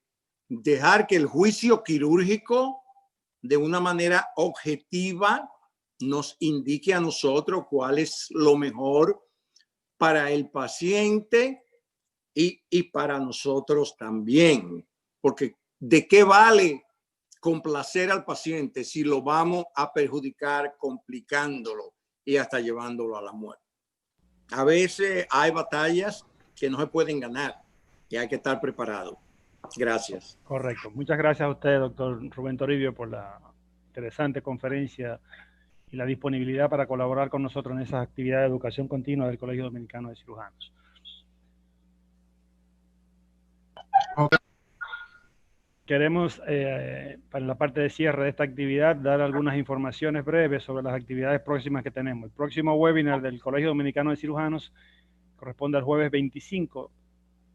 dejar que el juicio quirúrgico de una manera objetiva nos indique a nosotros cuál es lo mejor para el paciente y para nosotros también. Porque ¿de qué vale complacer al paciente si lo vamos a perjudicar complicándolo y hasta llevándolo a la muerte? A veces hay batallas que no se pueden ganar y hay que estar preparado. Gracias. Correcto. Muchas gracias a usted, doctor Rubén Toribio, por la interesante conferencia y la disponibilidad para colaborar con nosotros en esas actividades de educación continua del Colegio Dominicano de Cirujanos. Queremos, para la parte de cierre de esta actividad, dar algunas informaciones breves sobre las actividades próximas que tenemos. El próximo webinar del Colegio Dominicano de Cirujanos corresponde al jueves 25,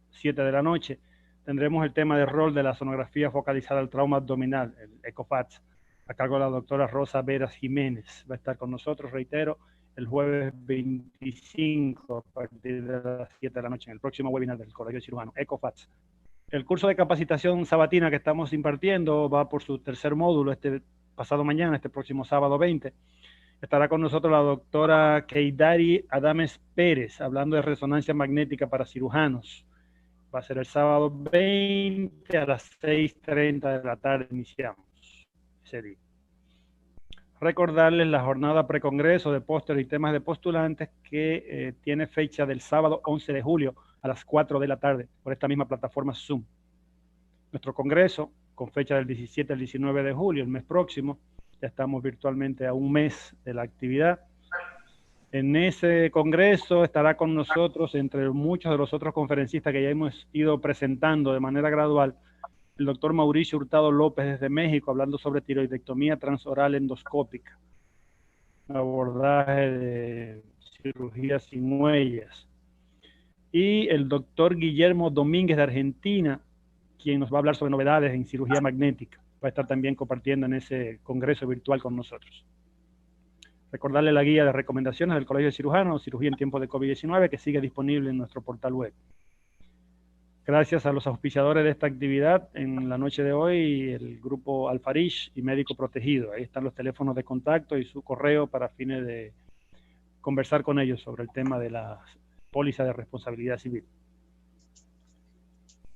7 de la noche. Tendremos el tema de rol de la sonografía focalizada al trauma abdominal, el ECOFATS, a cargo de la doctora Rosa Veras Jiménez. Va a estar con nosotros, reitero, el jueves 25 a partir de las 7 de la noche en el próximo webinar del Colegio Cirujano, ECOFATS. El curso de capacitación sabatina que estamos impartiendo va por su tercer módulo pasado mañana, este próximo sábado 20. Estará con nosotros la doctora Keidari Adames Pérez, hablando de resonancia magnética para cirujanos. Va a ser el sábado 20 a las 6:30 de la tarde, iniciamos ese día. Recordarles la jornada precongreso de póster y temas de postulantes que tiene fecha del sábado 11 de julio a las 4 de la tarde por esta misma plataforma Zoom. Nuestro congreso, con fecha del 17 al 19 de julio, el mes próximo, ya estamos virtualmente a un mes de la actividad. En ese congreso estará con nosotros, entre muchos de los otros conferencistas que ya hemos ido presentando de manera gradual, el doctor Mauricio Hurtado López desde México, hablando sobre tiroidectomía transoral endoscópica, abordaje de cirugía sin huellas. Y el doctor Guillermo Domínguez de Argentina, quien nos va a hablar sobre novedades en cirugía magnética. Va a estar también compartiendo en ese congreso virtual con nosotros. Recordarle la guía de recomendaciones del Colegio de Cirujanos, Cirugía en tiempos de COVID-19, que sigue disponible en nuestro portal web. Gracias a los auspiciadores de esta actividad, en la noche de hoy, el grupo Alfarish y Médico Protegido. Ahí están los teléfonos de contacto y su correo para fines de conversar con ellos sobre el tema de la póliza de responsabilidad civil.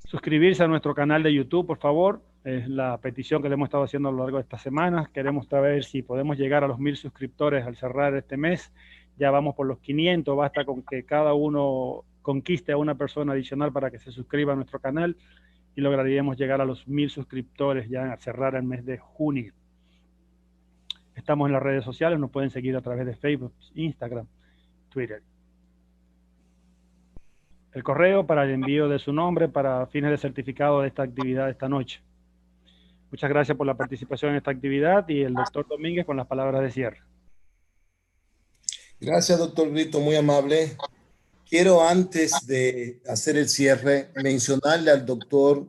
Suscribirse a nuestro canal de YouTube, por favor. Es la petición que le hemos estado haciendo a lo largo de estas semanas. Queremos saber si podemos llegar a los 1000 suscriptores al cerrar este mes. Ya vamos por los 500. Basta con que cada uno conquiste a una persona adicional para que se suscriba a nuestro canal y lograríamos llegar a los 1000 suscriptores ya a cerrar el mes de junio. Estamos en las redes sociales. Nos pueden seguir a través de Facebook, Instagram, Twitter. El correo para el envío de su nombre para fines de certificado de esta actividad esta noche. Muchas gracias por la participación en esta actividad y el doctor Domínguez con las palabras de cierre. Gracias, doctor Brito, muy amable. Quiero, antes de hacer el cierre, mencionarle al doctor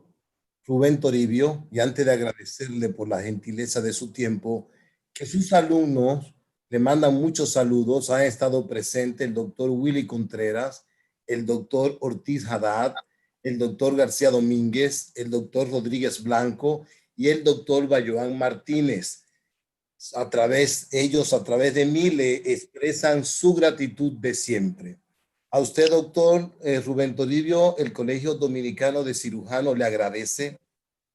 Rubén Toribio, y antes de agradecerle por la gentileza de su tiempo, que sus alumnos le mandan muchos saludos. Han estado presentes el doctor Willy Contreras, el doctor Ortiz Haddad, el doctor García Domínguez, el doctor Rodríguez Blanco y el doctor Bayoán Martínez. Ellos a través de mí le expresan su gratitud de siempre. A usted, doctor Rubén Toribio, el Colegio Dominicano de Cirujanos le agradece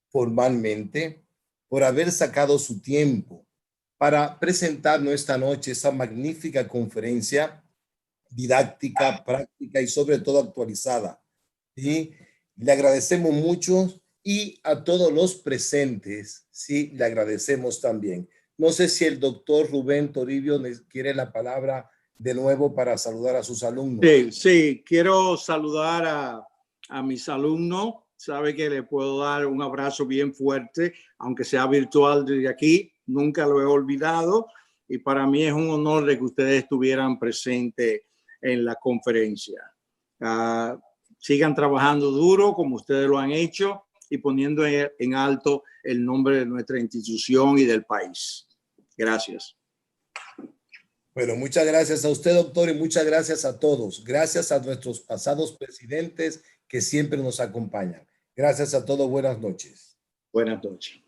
formalmente por haber sacado su tiempo para presentarnos esta noche esa magnífica conferencia didáctica, práctica y sobre todo actualizada. ¿Sí? Le agradecemos mucho y a todos los presentes, sí, le agradecemos también. No sé si el doctor Rubén Toribio quiere la palabra de nuevo para saludar a sus alumnos. Sí, quiero saludar a mis alumnos. Sabe que le puedo dar un abrazo bien fuerte, aunque sea virtual desde aquí. Nunca lo he olvidado y para mí es un honor de que ustedes estuvieran presentes en la conferencia. Sigan trabajando duro como ustedes lo han hecho y poniendo en alto el nombre de nuestra institución y del país. Gracias. Bueno, muchas gracias a usted, doctor, y muchas gracias a todos. Gracias a nuestros pasados presidentes que siempre nos acompañan. Gracias a todos. Buenas noches. Buenas noches.